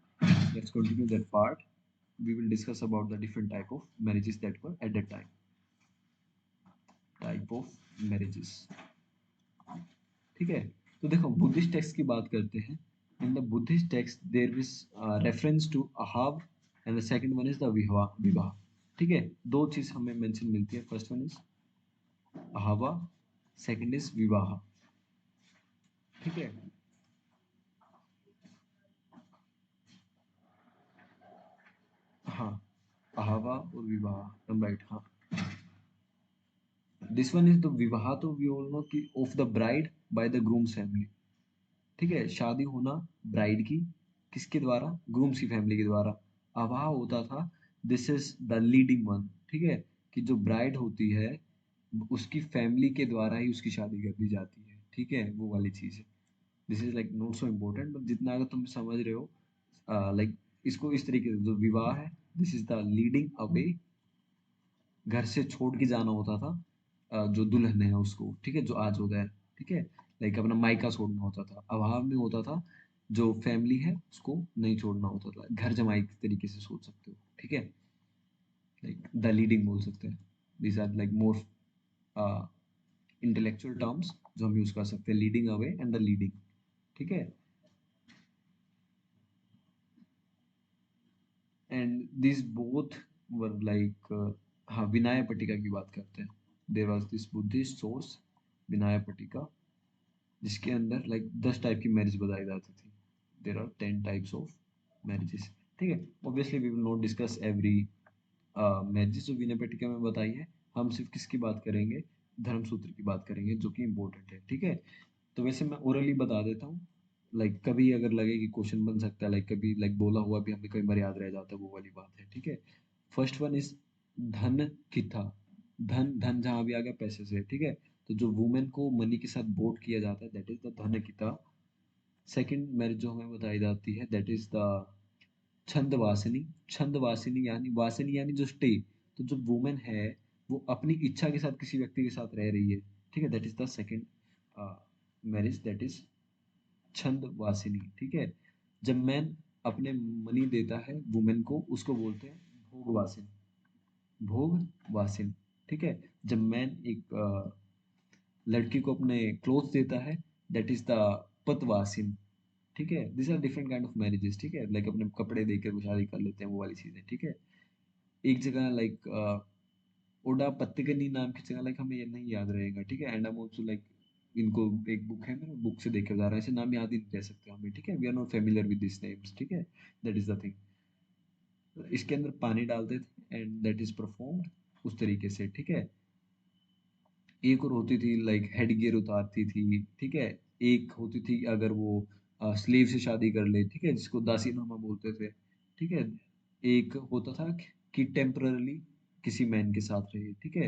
let's continue that part, we will discuss about the different type of marriages that were at that time, type of marriages, ठीक है। तो देखो बुद्धिस्ट टेक्स्ट की बात करते हैं, in the Buddhist text there is reference to अहाव, and the second one is the विवाह, विवाह, ठीक है। दो चीज हमें मेंशन मिलती है, फर्स्ट वन इज अहावा, सेकंड इज विवाह, ठीक है। हाँ, अहावा और विवाह, राइट, हाँ। दिस वन इज द विवाह, तो वी ऑल नो कि of the bride by the grooms family, ठीक है, शादी होना ब्राइड की किसके द्वारा, ग्रूम्स की फैमिली के द्वारा। अभाह होता था, this is the leading one, ठीक है, कि जो ब्राइड होती है उसकी फैमिली के द्वारा ही उसकी शादी कर दी जाती है, ठीक है, वो वाली चीज है। This is like not so important, but जितना अगर तुम समझ रहे हो, लाइक इसको इस तरीके से, जो विवाह है this is the leading away, घर से छोड़ के जाना होता था जो दुल्हन है उसको, ठीक है, जो आज होता है, ठीक है, लाइक अपना मायका छोड़ना होता था। अभाव में होता था जो फैमिली है उसको नहीं छोड़ना होता था, घर जमाई के तरीके से सोच सकते हो, ठीक है, लाइक द लीडिंग बोल सकते हैं। These are like more intellectual terms जो हम यूज कर सकते हैं, leading away and the leading, ठीक है। And this both were like हाँ, विनाय पट्टिका की बात करते हैं। There was this Buddhist source Vinaya Pitaka, जिसके अंदर लाइक 10 टाइप की मैरिज बताई जाती थी। There are 10 types of marriages. ठीक है, obviously we will not discuss every marriages जो विनय पट्टिका में बताई है। हम सिर्फ किसकी बात करेंगे, धर्म सूत्र की बात करेंगे, जो कि इम्पोर्टेंट है। ठीक है, तो वैसे मैं ओरली बता देता हूँ, लाइक कभी अगर लगे कि क्वेश्चन बन सकता है, लाइक कभी लाइक बोला हुआ भी हमें कई बार याद रह जाता है, वो वाली बात है। ठीक है, फर्स्ट वन इज धन किथा। धन, धन जहाँ भी आ गया पैसे से। ठीक है, तो जो वुमेन को मनी के साथ बोट किया जाता है, दैट इज द धन किता। सेकंड मैरिज जो हमें बताई जाती है, दैट इज द छंद वासिनी। छंद वासिनी यानी जो स्टे, तो जो वुमेन है वो अपनी इच्छा के साथ किसी व्यक्ति के साथ रह रही है। ठीक है, that is the second marriage, that is छंद वासिनी। ठीक है, जब मैन अपने मनी देता है वुमेन को, उसको बोलते हैं भोग वासिन। भोग वासिन। ठीक है, जब मैन एक लड़की को अपने क्लोथ देता है, दैट इज द पतवासिन। ठीक है, this are different kind of marriages. ठीक है, लाइक अपने कपड़े देकर वो शादी कर लेते हैं, वो वाली चीजें। ठीक है, एक जगह लाइक ओडा पत्तिकनी नाम की जगह, लाइक हमें ये नहीं याद रहेगा। ठीक है, and I am also like, इनको एक बुक है, मेरे बुक से देखे जा रहा है, ऐसे नाम याद ही नहीं रह सकते हमें। ठीक है, we are not familiar with this names. ठीक है, दैट इज द थिंग। इसके अंदर पानी डालते थे एंड दैट इज परफॉर्म्ड उस तरीके से। ठीक है, एक और होती थी लाइक हेड गियर उतारती थी। ठीक है, एक होती थी अगर वो स्लेव से शादी कर ले, ठीक है, जिसको दासीनामा बोलते थे। ठीक है, एक होता था कि टेम्पररली किसी मैन के साथ रहे। ठीक है,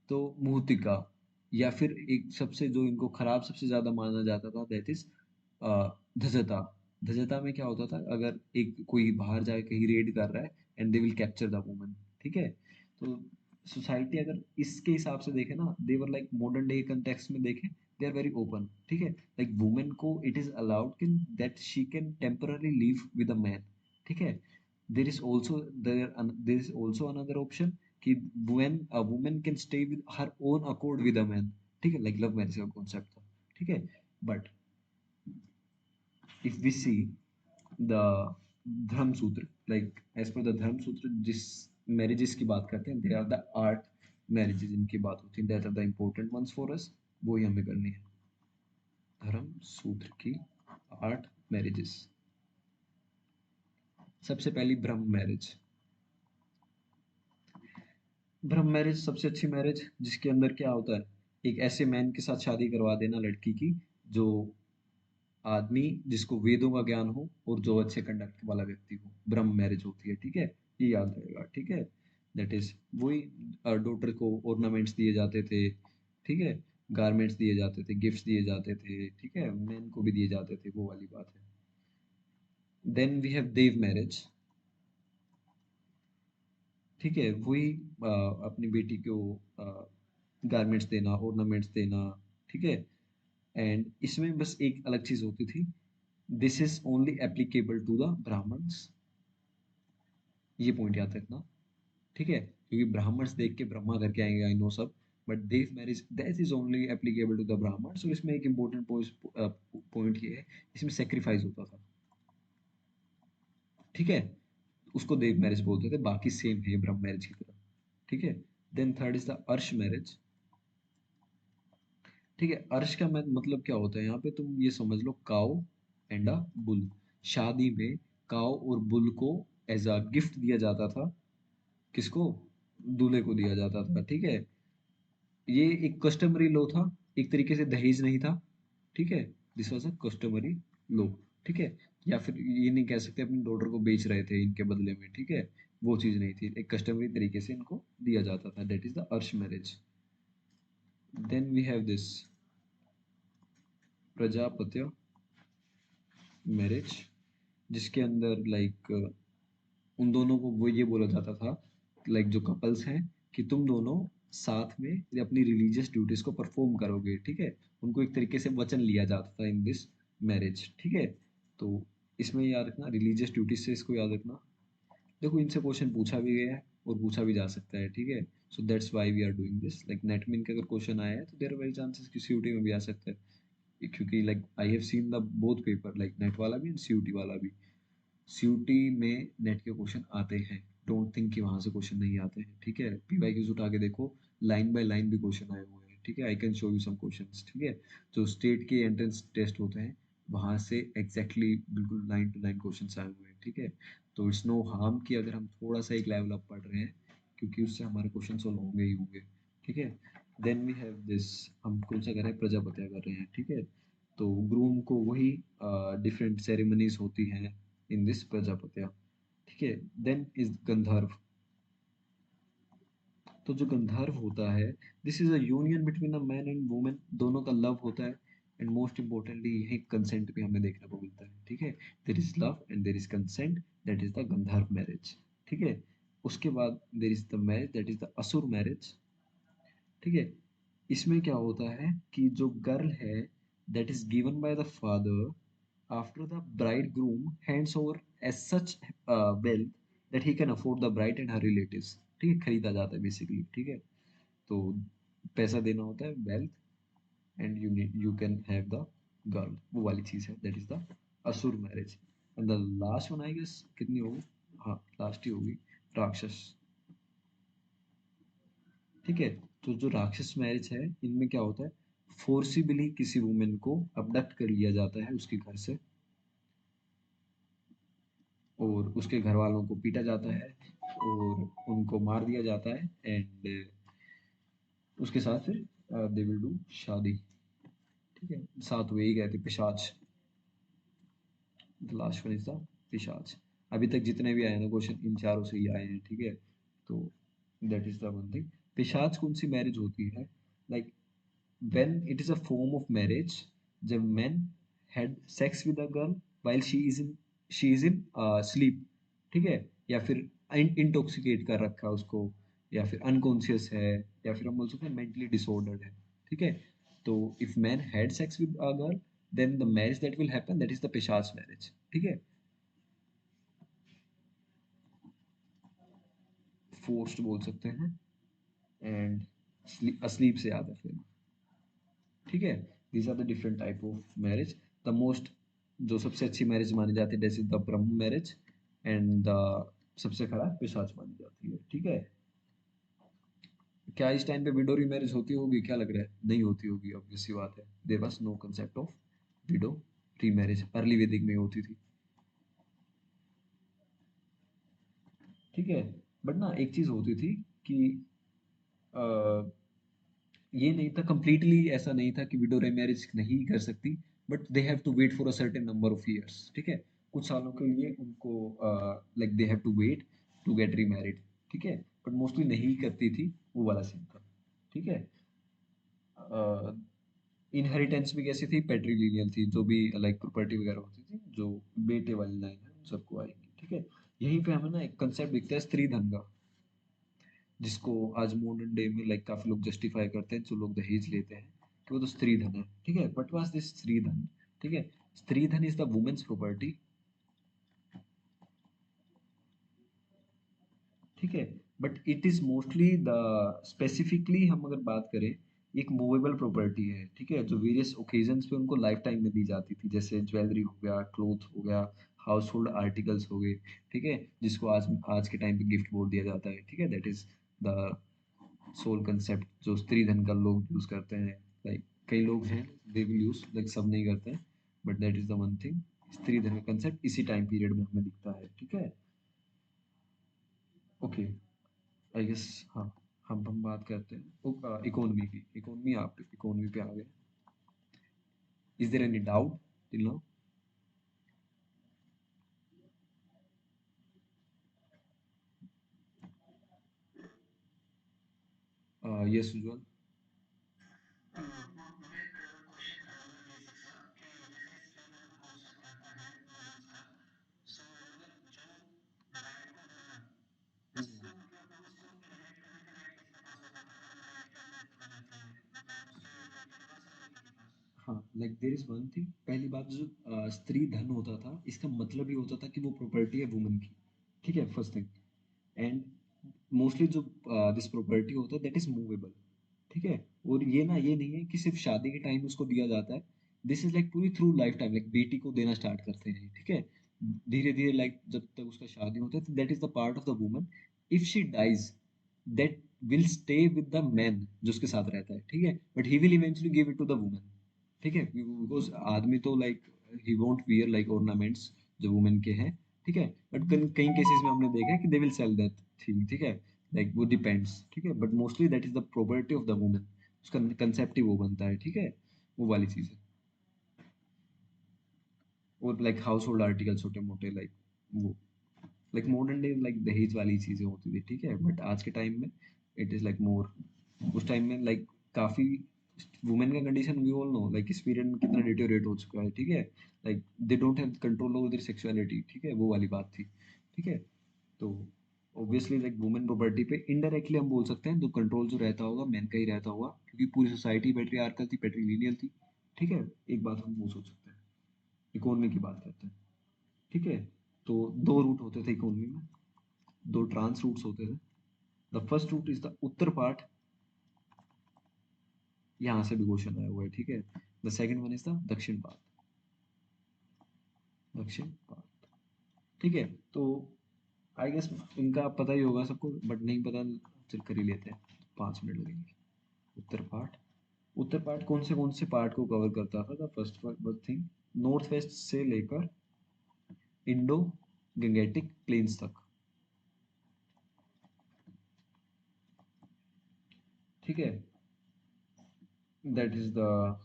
तो मुहतिका, या फिर एक सबसे जो इनको खराब सबसे ज्यादा माना जाता था, दैट इज धजता। धजता में क्या होता था, अगर एक कोई बाहर जाके कहीं रेड कर रहा है and they will capture the woman. ठीक है, तो सोसाइटी अगर इसके हिसाब से देखे ना, they were like modern day context में देखें, दे आर वेरी ओपन। ठीक है, लाइक वुमेन को इट इज अलाउड कि that she can temporary live with a man. ठीक है, there is also another option कि when a woman can stay with her own accord with a man। ठीक है, like love marriage का concept था। ठीक है, but if we see the धर्म सूत्र, लाइक एज पर द धर्म सूत्र, जिस मैरिजेस की बात करते हैं, they are the art marriages इनकी बात होती है, that are the important ones for us, वो ही हमें करनी है। धर्म सूत्र की आर्ट मैरिजेस। सबसे पहली ब्रह्म मैरिज। ब्रह्म मैरिज सबसे अच्छी मैरिज, जिसके अंदर क्या होता है, एक ऐसे मैन के साथ शादी करवा देना लड़की की, जो आदमी जिसको वेदों का ज्ञान हो और जो अच्छे कंडक्ट वाला व्यक्ति हो, ब्रह्म मैरिज होती है। ठीक है, ये याद रहेगा। ठीक है, दैट इज वही। डॉटर को ऑर्नामेंट्स दिए जाते थे। ठीक है, गारमेंट्स दिए जाते थे, गिफ्ट्स दिए जाते थे। ठीक है, मेन को भी दिए जाते थे, वो वाली बात है। Then we have Deva marriage. ठीक है, वही अपनी बेटी को गारमेंट्स देना, ऑर्नामेंट्स देना। ठीक है, एंड इसमें बस एक अलग चीज होती थी, this is only applicable to the Brahmins. ये पॉइंट याद रखना। ठीक है, क्योंकि ब्राह्मण्स देख के ब्रह्मा करके आएंगे, आई नो सब, but Deva marriage that is only applicable to the Brahmins. और इसमें एक इंपॉर्टेंट पॉइंट ये है, इसमें सेक्रीफाइस होता था। ठीक है, उसको देव मैरिज बोलते थे, बाकी सेम है ब्रह्म मैरिज की तरह। ठीक है, then third is the Arsha marriage. ठीक है, अर्श का मतलब क्या होता है, यहाँ पे तुम ये समझ लो, काउ एंड अ बुल। शादी में काउ और बुल को एज अ गिफ्ट दिया जाता था। किसको, दूल्हे को दिया जाता था। ठीक है, ये एक कस्टमरी लॉ था, एक तरीके से दहेज नहीं था। ठीक है, this was a customary law. ठीक है, या फिर ये नहीं कह सकते अपनी डॉटर को बेच रहे थे इनके बदले में। ठीक है, वो चीज नहीं थी, एक कस्टमरी तरीके से इनको दिया जाता था, that is the Arsha marriage. Then we have this Prajapatya marriage, जिसके अंदर लाइक उन दोनों को वो ये बोला जाता था, लाइक जो कपल्स हैं, कि तुम दोनों साथ में अपनी रिलीजियस ड्यूटीज को परफॉर्म करोगे। ठीक है, उनको एक तरीके से वचन लिया जाता था इन दिस मैरिज। ठीक है, तो इसमें याद रखना, रिलीजियस ड्यूटीज से इसको याद रखना। देखो, इनसे क्वेश्चन पूछा भी गया है और पूछा भी जा सकता है। ठीक है, so that's why we are doing this, like NET में इनका अगर क्वेश्चन आया है तो देयर आर वेरी चांसेस कि सीयूटी में भी आ सकता है, क्योंकि like I have seen the both paper, like NET वाला भी एंड सीयूटी वाला भी। सीयूटी में नेट के क्वेश्चन आते हैं, डोंट थिंक कि वहां से क्वेश्चन नहीं आते हैं, ठीक है। पीवाईक्यूज उठा के देखो, लाइन बाय लाइन भी क्वेश्चन आए हुए हैं, ठीक है। I can show you some questions, ठीक है। जो स्टेट के एंट्रेंस टेस्ट होते हैं वहां से एग्जैक्टली बिल्कुल लाइन टू लाइन क्वेश्चन आए हुए हैं, ठीक है। तो इट्स नो हार्म कि अगर हम थोड़ा सा एक लेवल अप पढ़ रहे हैं, क्योंकि उससे हमारे क्वेश्चन सॉल्व होंगे ही होंगे, ठीक है। देन वी हैव दिस, हम कौन सा कर रहे हैं, प्रजापत्या कर रहे हैं, ठीक है। तो ग्रूम को वही डिफरेंट सेरेमनीज होती हैं इन दिस प्रजापत्या, ठीक है। देन इज गंधर्व। तो जो गंधर्व होता है, this is a union between a man and women, दोनों का लव होता है। एंड मोस्ट इम्पोर्टेंटली यही कंसेंट भी हमें देखने को मिलता है, ठीक है। There is love and there is consent, that is the Gandharva marriage, ठीक है। उसके बाद there is the marriage that is the Asura marriage, ठीक है। इसमें क्या होता है कि जो गर्ल है, that is given by the father after the bride groom hands over as such wealth that he can afford the bride and her relatives, ठीक है। खरीदा जाता है बेसिकली, ठीक है। तो पैसा देना होता है, wealth, and you can have the girl, वो वाली चीज है, that is the Asura marriage. And the last one I guess कितनी होगी, हाँ लास्ट ही होगी, राक्षस, ठीक है। तो जो राक्षस मैरिज है, इनमें क्या होता है, फोर्सिबली किसी वुमेन को अबडक्ट कर लिया जाता है उसके घर से, और उसके घर वालों को पीटा जाता है और उनको मार दिया जाता है। एंड उसके साथ फिर दे विल डू शादी, ठीक है। साथ वही गए थे पिशाच, the last one is the पिशाच। अभी तक जितने भी आए ना क्वेश्चन, इन चारों से ही आए हैं, ठीक है। तो that is the one thing. पिशाच कौन सी मैरिज होती है, like when it is a form of marriage, जब men had sex with a girl while she is in sleep, ठीक है। या फिर intoxicate कर रखा है उसको, या फिर unconscious है, या फिर हम बोल सकते हैं mentally disordered है, ठीक है। तो if man had sex with a girl, then the marriage that will happen, that is the पिशाच marriage, ठीक है। forced बोल सकते हैं, and asleep से याद है फिर, ठीक है। These are the different type of marriage. The most, जो सबसे अच्छी मैरिज मानी जाती है, that is the Brahma marriage, and the सबसे खराब पिशाच मानी जाती है, ठीक है। क्या इस टाइम पे विडो रीमैरिज होती होगी, क्या लग रहा है, नहीं होती होगी, ऑब्वियस सी बात है। There was no concept of widow remarriage, early Vedic में होती थी, ठीक है। बट ना एक चीज होती थी कि ये नहीं था कंप्लीटली, ऐसा नहीं था कि विडो मैरिज नहीं कर सकती, but they have to wait for a certain number of years, ठीक है। कुछ सालों के लिए उनको like they have to wait to get remarried, ठीक है। बट मोस्टली नहीं करती थी, वो वाला सीन था, ठीक है। इनहेरिटेंस भी कैसी थी, पेट्रीलिनियल थी, जो भी लाइक प्रॉपर्टी वगैरह होती थी, जो बेटे वाली लाइन है उन सबको आएंगी, ठीक है। यहीं पे हमें ना एक कंसेप्ट दिखता है स्त्री धन का, जिसको आज मॉडर्न डे में लाइक काफी लोग जस्टिफाई करते हैं, जो लोग दहेज लेते हैं, कि वो तो स्त्री धन है, ठीक है। बट वाज दिस स्त्री धन, ठीक है। स्त्री धन इज द वुमेन्स प्रॉपर्टी, ठीक है। But it is mostly the, specifically हम अगर बात करें, एक मूवेबल प्रॉपर्टी है, ठीक है, जो वेरियस ओकेजन्स पे उनको लाइफ टाइम में दी जाती थी, जैसे ज्वेलरी हो गया, क्लोथ हो गया, हाउस होल्ड आर्टिकल्स हो गए, ठीक है। जिसको आज आज के टाइम पे गिफ्ट बोल दिया जाता है, ठीक है। That is the sole concept जो स्त्री धन का लोग यूज करते हैं, लाइक कई लोग हैं दे विल यूज, लाइक सब नहीं करते हैं, but that is the one thing. स्त्री धन का कंसेप्ट इसी टाइम पीरियड में हमें दिखता है, ठीक है। ओके, आई गेस, हाँ। हम बात करते हैं इकोनॉमी की, इकोनॉमी, आप इकोनॉमी पे आ गए। Is there any doubt till now? Yes Ujjwal. हाँ, like there is one thing, पहली बात, जो स्त्री धन होता था, इसका मतलब ही होता था कि वो प्रॉपर्टी है वुमन की, ठीक है, फर्स्ट थिंग। एंड मोस्टली जो दिस प्रॉपर्टी होता है, दैट इज मूवेबल, ठीक है। और ये ना, ये नहीं है कि सिर्फ शादी के टाइम उसको दिया जाता है, दिस इज लाइक पूरी थ्रू लाइफ टाइम, लाइक बेटी को देना स्टार्ट करते हैं, ठीक है। धीरे धीरे लाइक जब तक उसका शादी होता है, that is the part of the woman, if she dies that will stay with the man जो उसके साथ रहता है, ठीक है, but he will eventually give it to the woman, ठीक है, बिकॉज आदमी तो like he won't wear like ornaments जो वुमेन के हैं, ठीक है, बट कई केसेस में हमने देखा है कि they will sell that thing, ठीक है, लाइक वो डिपेंड्स, ठीक है, but mostly that is the property of the woman, उसका कंसेप्ट ही वो बनता है, ठीक है, वो वाली चीज है। और लाइक हाउस होल्ड आर्टिकल छोटे मोटे लाइक वो लाइक मॉडर्न डे लाइक दहेज वाली चीजें होती थी, ठीक है, बट आज के टाइम में इट इज लाइक मोर, उस टाइम में लाइक काफी वुमेन का condition we all know like इस पीरियड में कितना डिटोरेट हो चुका है, ठीक है, like they don't have control over their sexuality, ठीक है, वो वाली बात थी, ठीक है, तो ऑब्वियसली लाइक वुमेन प्रॉपर्टी पे इनडायरेक्टली हम बोल सकते हैं जो कंट्रोल जो रहता होगा मैन का ही रहता होगा, क्योंकि पूरी सोसाइटी पेट्रियार्कल थी, पेट्रीलिनियल थी, ठीक है, एक बात हम वो सोच सकते हैं, इकोनॉमी की बात करते हैं, ठीक है, तो दो रूट होते थे इकोनॉमी में, दो ट्रांस रूट्स होते थे। The first route is the Uttara part, यहाँ से भी क्वेश्चन आया हुआ है, ठीक है, the second one is the Dakshina part, Dakshina part, ठीक है, तो आई गेस इनका पता ही होगा सबको, बट नहीं पता चल कर ही लेते हैं, 5 मिनट लगेंगे। उत्तर पार्ट, उत्तर पार्ट कौन से पार्ट को कवर करता था, the first thing north west से लेकर इंडो गंगेटिक प्लेन्स तक, ठीक है, दैट इज द,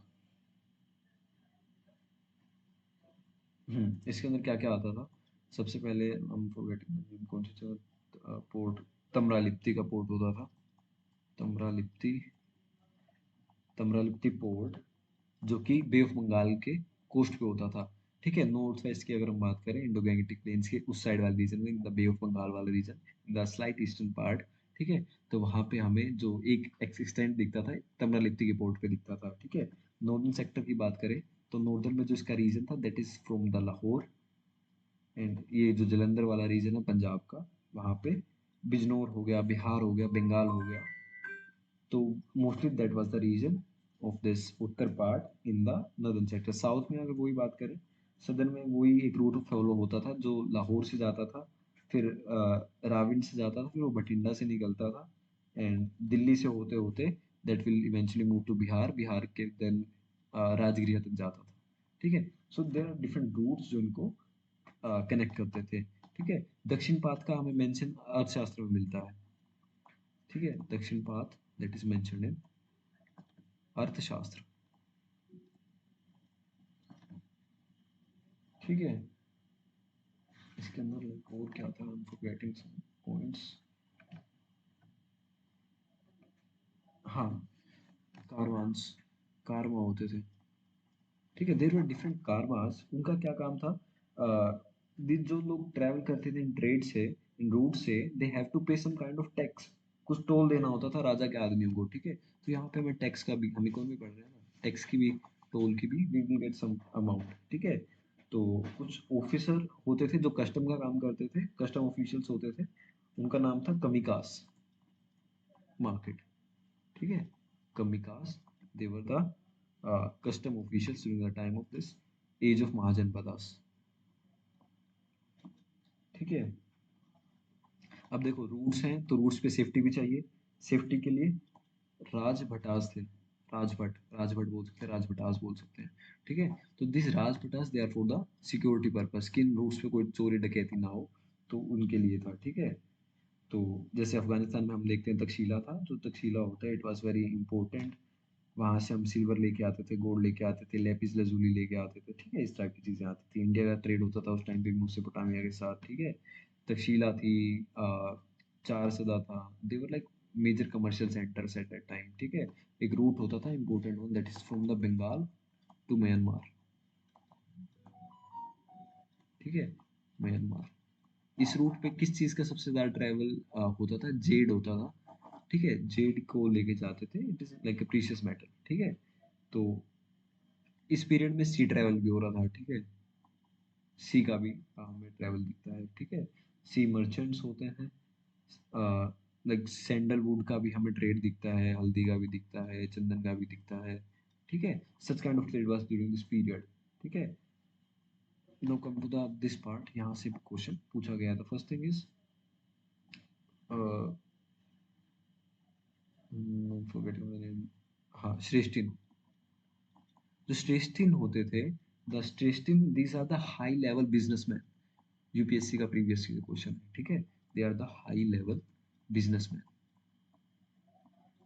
इसके अंदर क्या क्या आता था, सबसे पहले हम फॉरगेटिंग कौन सी जगह पोर्ट, तमरालिप्ती का पोर्ट होता था, तमरालिप्ती, तमरालिप्ती पोर्ट जो कि बे ऑफ बंगाल के कोस्ट पे होता था, ठीक है, नॉर्थ वेस्ट की अगर हम बात करें इंडो गैंगटिक प्लेन्स के उस साइड वाले रीजन में, द बे ऑफ बंगाल वाला region, the slight eastern part, ठीक है, तो वहां पे हमें जो एक एक्सटेंट दिखता था तमरालिप्ती के पोर्ट पे दिखता था, ठीक है, नॉर्दर्न सेक्टर की बात करें तो नॉर्दर्न में जो इसका रीजन था that is from the Lahore, and ये जो जलंधर वाला रीजन है पंजाब का, वहां पे बिजनौर हो गया, बिहार हो गया, बंगाल हो गया, तो mostly that was the region of this Uttara part in the northern sector. South में अगर वही बात करें, सदर्न में वही एक रूट फॉलो होता था जो लाहौर से जाता था, फिर राविंड से जाता था, फिर वो बठिंडा से निकलता था, एंड दिल्ली से होते होते that will eventually move to Bihar, Bihar के देन राजगृह तक जाता था, ठीक है, so there are different routes जो इनको कनेक्ट करते थे, ठीक है, दक्षिण पाथ का हमें मेंशन अर्थशास्त्र में मिलता है, ठीक है, दक्षिण path that is mentioned in अर्थशास्त्र, ठीक है, इसके अंदर like और क्या था, I'm forgetting some points, हाँ, कारवांस, कारवा होते थे, ठीक है, देयर वर डिफरेंट कारवास, उनका क्या काम था, जो लोग ट्रैवल करते थे इन ट्रेड से, इन रूट से, दे हैव टू पे सम काइंड ऑफ टैक्स, कुछ टोल देना होता था राजा के आदमियों को, ठीक है, तो यहाँ पे हमें टैक्स का भी, हम इकोनॉमी पढ़ रहे हैं ना, टैक्स की भी, टोल की भी we will get some amount, ठीक है, तो कुछ ऑफिसर होते थे जो कस्टम का काम करते थे, कस्टम ऑफिशियल्स होते थे, उनका नाम था कमिकास मार्केट, ठीक है, Kammikas, they were the custom officials during the time of this age of mahajanapadas, ठीक है, अब देखो रूट्स हैं तो रूट्स पे सेफ्टी भी चाहिए, सेफ्टी के लिए राजभटास थे, राजभट बोल सकते हैं, राजभटास बोल सकते हैं, ठीक है, तो this Rajabhatas they are for the security purpose, किन रूट्स पे कोई चोरी डकैती ना हो, तो उनके लिए था, ठीक है, तो जैसे अफगानिस्तान में हम देखते हैं तक्षशिला था, जो तक्षशिला होता है इट वाज वेरी इंपॉर्टेंट, वहां से हम सिल्वर लेके आते थे, गोल्ड लेके आते थे, लेपिस लजूली लेके आते थे, ठीक है, इस टाइप की चीजें आती थी, इंडिया का ट्रेड होता था उस टाइम पे मेसोपोटामिया के साथ, ठीक है, तक्षशिला थी, चार सदा था, there were like major commercial centres at that time, ठीक है, एक रूट होता था important one that is from the Bengal to Myanmar, ठीक है, म्यांमार, इस रूट पे किस चीज का सबसे ज्यादा ट्रेवल होता था, जेड होता था, ठीक है, जेड को लेके जाते थे, it is like a precious metal, ठीक है, तो इस पीरियड में सी ट्रैवल भी हो रहा था, ठीक है, सी का भी हमें ट्रैवल दिखता है, ठीक है, सी मर्चेंट्स होते हैं, लाइक सैंडलवुड का भी हमें ट्रेड दिखता है, हल्दी का भी दिखता है, चंदन का भी दिखता है, ठीक है, such kind of trade was during this period, ठीक है, now come to the this part, यहाँ से क्वेश्चन पूछा गया था, फर्स्ट थिंग इज फॉरगेटिंग, हाँ श्रेष्ठिन। जो श्रेष्ठिन होते थे, द श्रेष्ठिन these are the high level businessmen. UPSC का प्रीवियस क्वेश्चन है, ठीक है। They are the high level businessmen,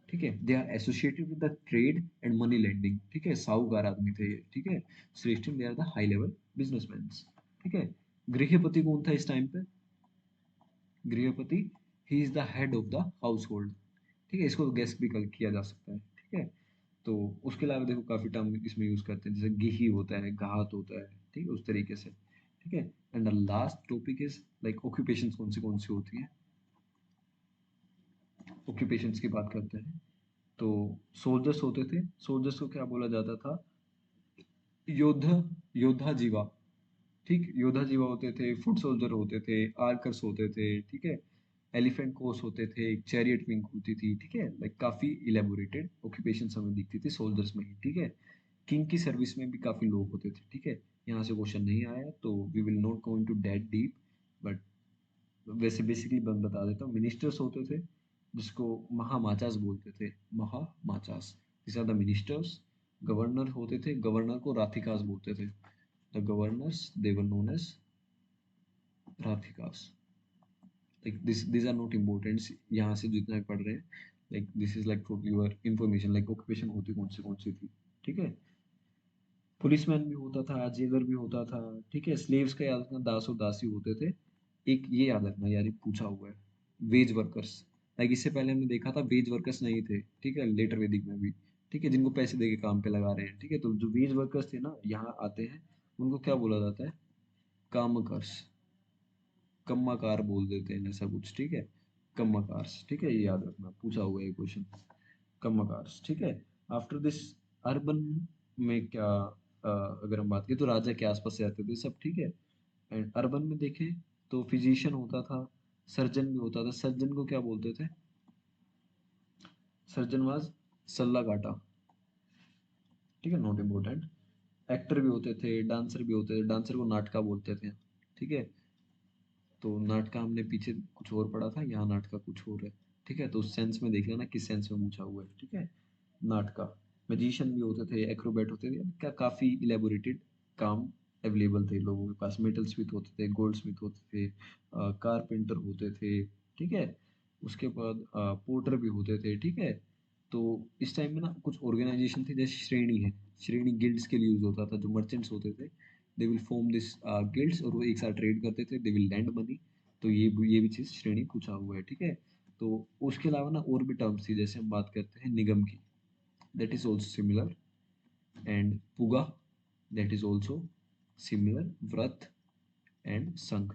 ठीक है। They are associated with the trade and money lending, ठीक है। साहूकार आदमी थे ये, ठीक है। श्रेष्ठिन they are the high level businessmen, ठीक है। गृहपति कौन था इस टाइम पे? गृहपति, he is the head of the household, ठीक है। इसको गेस भी किया जा सकता है, ठीक है। तो उसके अलावा देखो काफी टर्म इसमें यूज करते हैं, जैसे गिही होता है, घात होता है, ठीक है, उस तरीके से, ठीक है। And the last topic is like occupations कौन सी होती है। ऑक्यूपेशंस की बात करते हैं तो सोल्जर्स होते थे। सोल्जर्स को क्या बोला जाता था? योद्धा, योद्धा जीवा, ठीक। योद्धा जीवा होते थे, फुट सोल्जर होते थे, आर्कर्स होते थे, ठीक है। एलिफेंट कोर्स होते थे, एक चैरियट विंग होती थी, ठीक है। लाइक काफी इलेबोरेटेड ऑक्यूपेशन हमें दिखती थी सोल्जर्स में ही, ठीक है। किंग की सर्विस में भी काफी लोग होते थे, ठीक है। यहाँ से क्वेश्चन नहीं आया तो we will not go into that deep, but वैसे बेसिकली मैं बता देता हूँ। मिनिस्टर्स होते थे, जिसको महामाचास बोलते थे, महामाचास, this are the ministers. Governor होते थे, गवर्नर को राथिकास बोलते थे। The governors they were known as राथिकास। Like this are not important, यहाँ से जितना भी पढ़ रहे हैं, like this is like for your information, like occupation होती कौन सी थी, ठीक है। पुलिसमैन भी होता था, जेलर भी होता था, ठीक है। स्लेव्स का याद रखना, दास और दासी होते थे। एक ये याद रखना यार, ये पूछा हुआ है, वेज वर्कर्स। लाइक इससे पहले हमने देखा था वेज वर्कर्स नहीं थे, ठीक है, लेटर वेदिक में भी, ठीक है, जिनको पैसे दे के काम पे लगा रहे हैं, ठीक है। तो जो वेज वर्कर्स थे ना, यहाँ आते हैं, उनको क्या बोला जाता है? कामकर्स, कम्माकार बोल देते हैं ऐसा कुछ, ठीक है। कम्माकार्स, ठीक है, ये याद रखना, पूछा हुआ है क्वेश्चन। कम्माकार्स, ठीक है। आफ्टर दिस अर्बन में क्या, अगर हम बात करें तो राजा के आसपास रहते थे सब, ठीक है। एंड अर्बन में देखें तो फिजिशियन होता था, सर्जन भी होता था। सर्जन को क्या बोलते थे? सर्जन वाज सल्ला काटा, ठीक है, नॉट इम्पोर्टेंट। एक्टर भी होते थे, डांसर भी होते थे। डांसर को नाटका बोलते थे, ठीक है। तो नाटका हमने पीछे कुछ और पढ़ा था, यहाँ नाटका कुछ और है, ठीक है। तो उस सेंस में देख लेना किस सेंस में पूछा हुआ है, ठीक है। नाटका। मैजिशियन भी होते थे, एक्रोबैट होते थे, क्या काफी इलेबोरेटेड काम अवेलेबल थे लोगों के पास। मेटल स्मिथ होते थे, गोल्ड स्मिथ होते थे, कारपेंटर होते थे, ठीक है। उसके बाद पोर्टर भी होते थे, ठीक है। तो इस टाइम में ना कुछ ऑर्गेनाइजेशन थी, जैसे श्रेणी है। श्रेणी गिल्ड्स के लिए यूज होता था। जो मर्चेंट्स होते थे, they will form this guilds, और वो एक साथ ट्रेड करते थे, दे विल लैंड मनी। तो ये भी चीज श्रेणी पूछा हुआ है, ठीक है। तो उसके अलावा ना और भी टर्म्स थी, जैसे हम बात करते हैं निगम की, that is also similar, and puga, that is also similar, vrat and Sangha,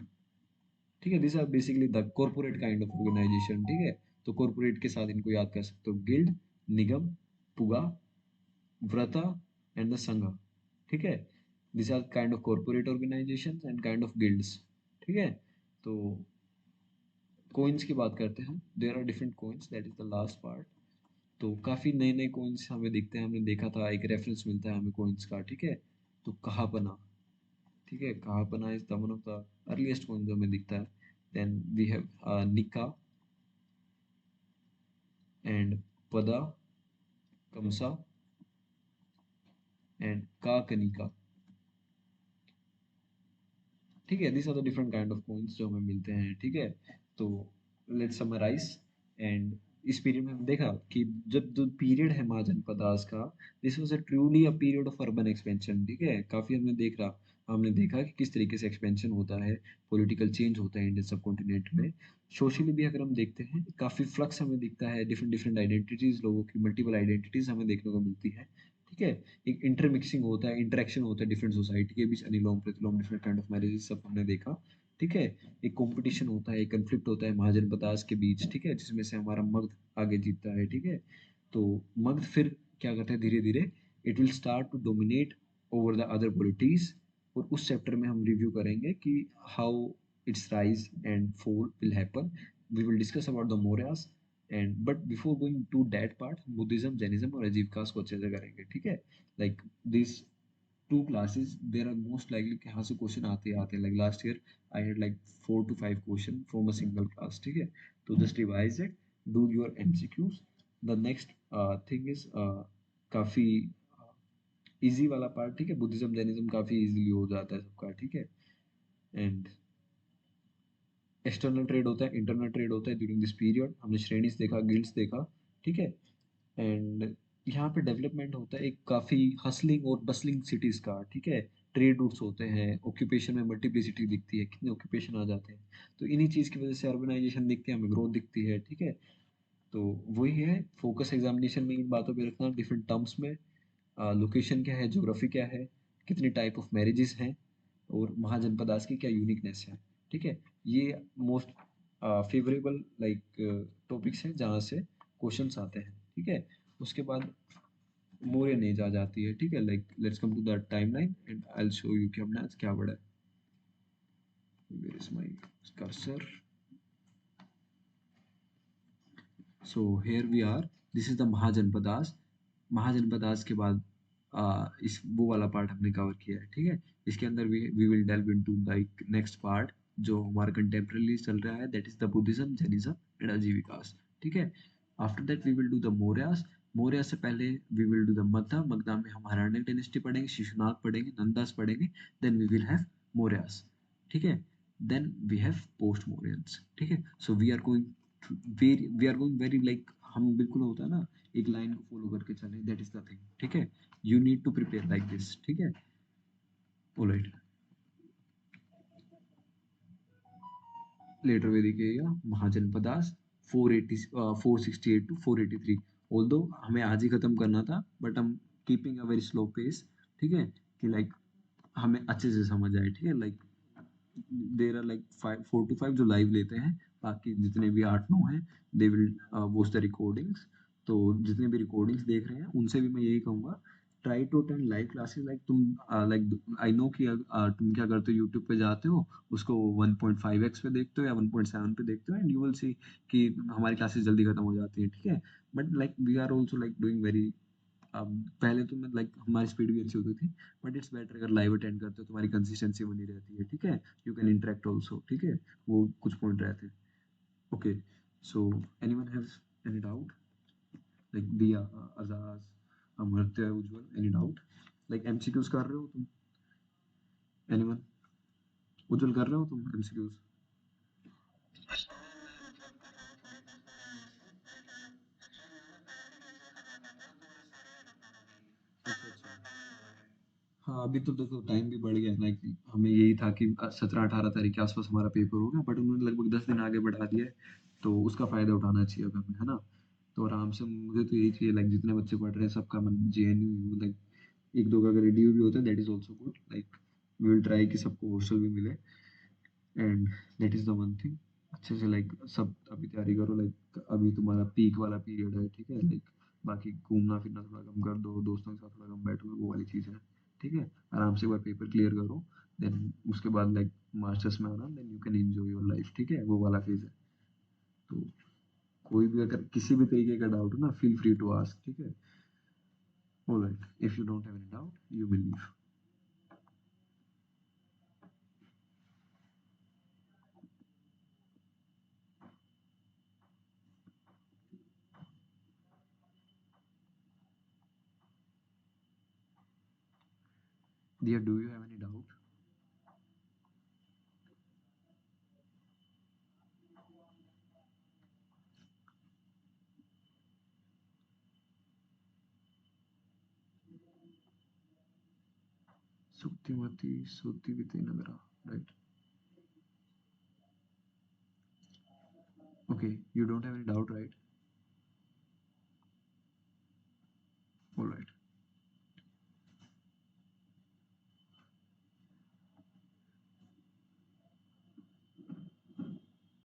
ठीक है। This are basically the corporate kind of organisation, ठीक है। तो कॉर्पोरेट के साथ इनको याद कर सकते हो, गिल्ड, निगम, पुगा, व्रता एंड द संघ, ठीक है। This are kind of corporate organisation and kind of guilds, ठीक है। तो कोइंस की बात करते हैं, there are different coins, that is the last part. तो काफी नए नए कोइंस हमें दिखते हैं, हमने देखा था, एक रेफरेंस मिलता है हमें कोइंस का, ठीक है। तो कहापना, ठीक है, कहापना is the one of the earliest coin जो हमें दिखता है। देन वी हैव निका एंड पदा, कमसा एंड काकनिका, ठीक है। This are the different kind of coins जो हमें मिलते हैं, ठीक है। तो लेट्स समराइज। एंड इस पीरियड में हमने देखा कि जब जो पीरियड है महाजनपदास का, this was a truly a period of urban expansion, ठीक है। काफी हमने देखा कि किस तरीके से एक्सपेंशन होता है, पॉलिटिकल चेंज होता है इंडियन सब कॉन्टिनेंट में। सोशली भी अगर हम देखते हैं, काफी फ्लक्स हमें दिखता है, डिफरेंट डिफरेंट आइडेंटिटीज, लोगों की मल्टीपल आइडेंटिटीज हमें देखने को मिलती है, ठीक है। एक इंटरमिक्सिंग होता है, इंटरेक्शन होता है डिफरेंट सोसाइटी के बीच, अनुलोम प्रतिलोम, डिफरेंट काइंड ऑफ मैरिजेस सब हमने देखा, ठीक है। एक कंपटीशन होता है, एक कन्फ्लिक्ट होता है महाजन पदास के बीच, ठीक है, जिसमें से हमारा मगध आगे जीतता है, ठीक है। तो मगध फिर क्या करता है, धीरे धीरे it will start to dominate over the other polities. और उस चैप्टर में हम रिव्यू करेंगे कि how its rise and fall will happen. We will discuss about the Mauryas and, but before going to that part, Buddhism, Jainism और अजीविकास को अच्छे से करेंगे, ठीक है। Like this two classes there are most likely कि यहाँ से क्वेश्चन आते आते, like last year I had like 4 to 5 question from a single class, ठीक है। तो just revise it, do your MCQs. The next thing is काफी easy वाला पार्ट, ठीक है. बुद्धिज्म जैनिज्म काफी इजीली हो जाता है सबका, ठीक है. एंड एक्सटर्नल ट्रेड होता है, इंटरनल ट्रेड होता है ड्यूरिंग दिस पीरियड. हमने श्रेणीज देखा, गिल्ड्स देखा, ठीक है. एंड यहाँ पे डेवलपमेंट होता है एक काफी हसलिंग और बसलिंग सिटीज का, ठीक है. ट्रेड रूट्स होते हैं, ऑक्यूपेशन में मल्टीप्लिसिटी दिखती है, कितने ऑक्यूपेशन आ जाते हैं. तो इन्हीं चीज की वजह से अर्बनाइजेशन दिखती है, हमें ग्रोथ दिखती है, ठीक है. तो वही है फोकस एग्जामिनेशन में इन बातों पे रखना डिफरेंट टर्म्स में. लोकेशन क्या है, ज्योग्राफी क्या है, कितने टाइप ऑफ मैरिजेस हैं, और महाजनपदास की क्या यूनिकनेस है, ठीक है. ये मोस्ट फेवरेबल लाइक टॉपिक्स हैं जहाँ से क्वेश्चंस आते हैं, ठीक है. उसके बाद मौर्यन एज आ जाती है, ठीक है. Like let's come to the timeline and I will show you कि हमने आज क्या पढ़ा है. Where is my cursor. So here we are, this is the Mahajanapadas. Mahajanapadas के बाद इस वो वाला पार्ट हमने कवर किया है, ठीक है. इसके अंदर we will delve into like next part जो हमारा कंटेम्परेरी चल रहा है, that is the Buddhism, Jainism and आजीविकास, ठीक है. After that we will do the Mauryas. Maurya से पहले we will do the Magadha. Magadha में हम हराणा डायनेस्टी पढ़ेंगे, शिशुनाग पढ़ेंगे, नंदास पढ़ेंगे. Then we will have Mauryas, ठीक है. Then we have post Mauryans, ठीक है. So we are going we are going very like, हम बिल्कुल होता है ना एक लाइन को फॉलो करके चले, दैट इज द थिंग, ठीक है. You need to prepare like this, ठीक है. Alright. Later Vedic era, Mahajanapadas, 480 468 to 483. Although हमें आज ही खत्म करना था बट हम keeping a very slow pace, ठीक है, कि लाइक हमें अच्छे से समझ आए, ठीक है. Like there are like 4 to 5 जो लाइव लेते हैं, बाकी जितने भी 8-9 हैं they will watch the recordings. तो जितने भी रिकॉर्डिंग्स देख रहे हैं उनसे भी मैं यही कहूँगा, try to attend live classes. Like तुम लाइक आई नो कि तुम क्या करते हो, यूट्यूब पे जाते हो, उसको 1.5x पे देखते हो या 1.7 पे देखते हो, एंड यू विल सी कि हमारी क्लासेस जल्दी खत्म हो जाती हैं, ठीक है. But like we are also like doing very, अब पहले तो मैं लाइक हमारी स्पीड भी अच्छी होती थी, बट इट्स बेटर अगर लाइव अटेंड करते हो, तुम्हारी कंसिस्टेंसी बनी रहती है, ठीक है. यू कैन इंटरेक्ट ऑल्सो, ठीक है. वो कुछ पॉइंट रहते हैं. Okay. So anyone have any doubt, like दिया, आजाज, अमर्त्य, उज्जवल, एनी डाउट? लाइक एमसीक्यूज कर रहे हो तुम? एनीवन? उज्जवल कर रहे हो तुम एमसीक्यूज? अच्छा अच्छा. हाँ अभी तो देखो टाइम भी बढ़ गया, लाइक हमें यही था कि 17-18 तारीख के आसपास हमारा पेपर होगा, बट उन्होंने लगभग 10 दिन आगे बढ़ा दिया है. तो उसका फायदा उठाना चाहिए अब हमें, है ना. तो आराम से मुझे तो यही चाहिए, लाइक जितने बच्चे पढ़ रहे हैं सबका मन जेएनयू, लाइक एक दो का अगर रेडियो भी होता है that is also good. Like we will try कि सबको हॉस्टल भी मिले, and that is the one thing. अच्छे से लाइक सब अभी तैयारी करो, लाइक अभी तुम्हारा पीक वाला पीरियड है, ठीक है. लाइक बाकी घूमना फिरना थोड़ा कम कर दो, दोस्तों के साथ थोड़ा कम बैठो, वो वाली चीज़ है, ठीक है. आराम से एक बार पेपर क्लियर करो, देन उसके बाद लाइक मास्टर्स में आना, then you can enjoy your life, ठीक है. वो वाला फेज है. तो कोई भी अगर किसी भी तरीके का डाउट हो ना, फील फ्री टू आस्क, ठीक है. Alright, if you don't have any doubt you will leave. Dear, do you have any doubt? Suktimati Sutiviti Nagara, right? Okay, you don't have any doubt, right?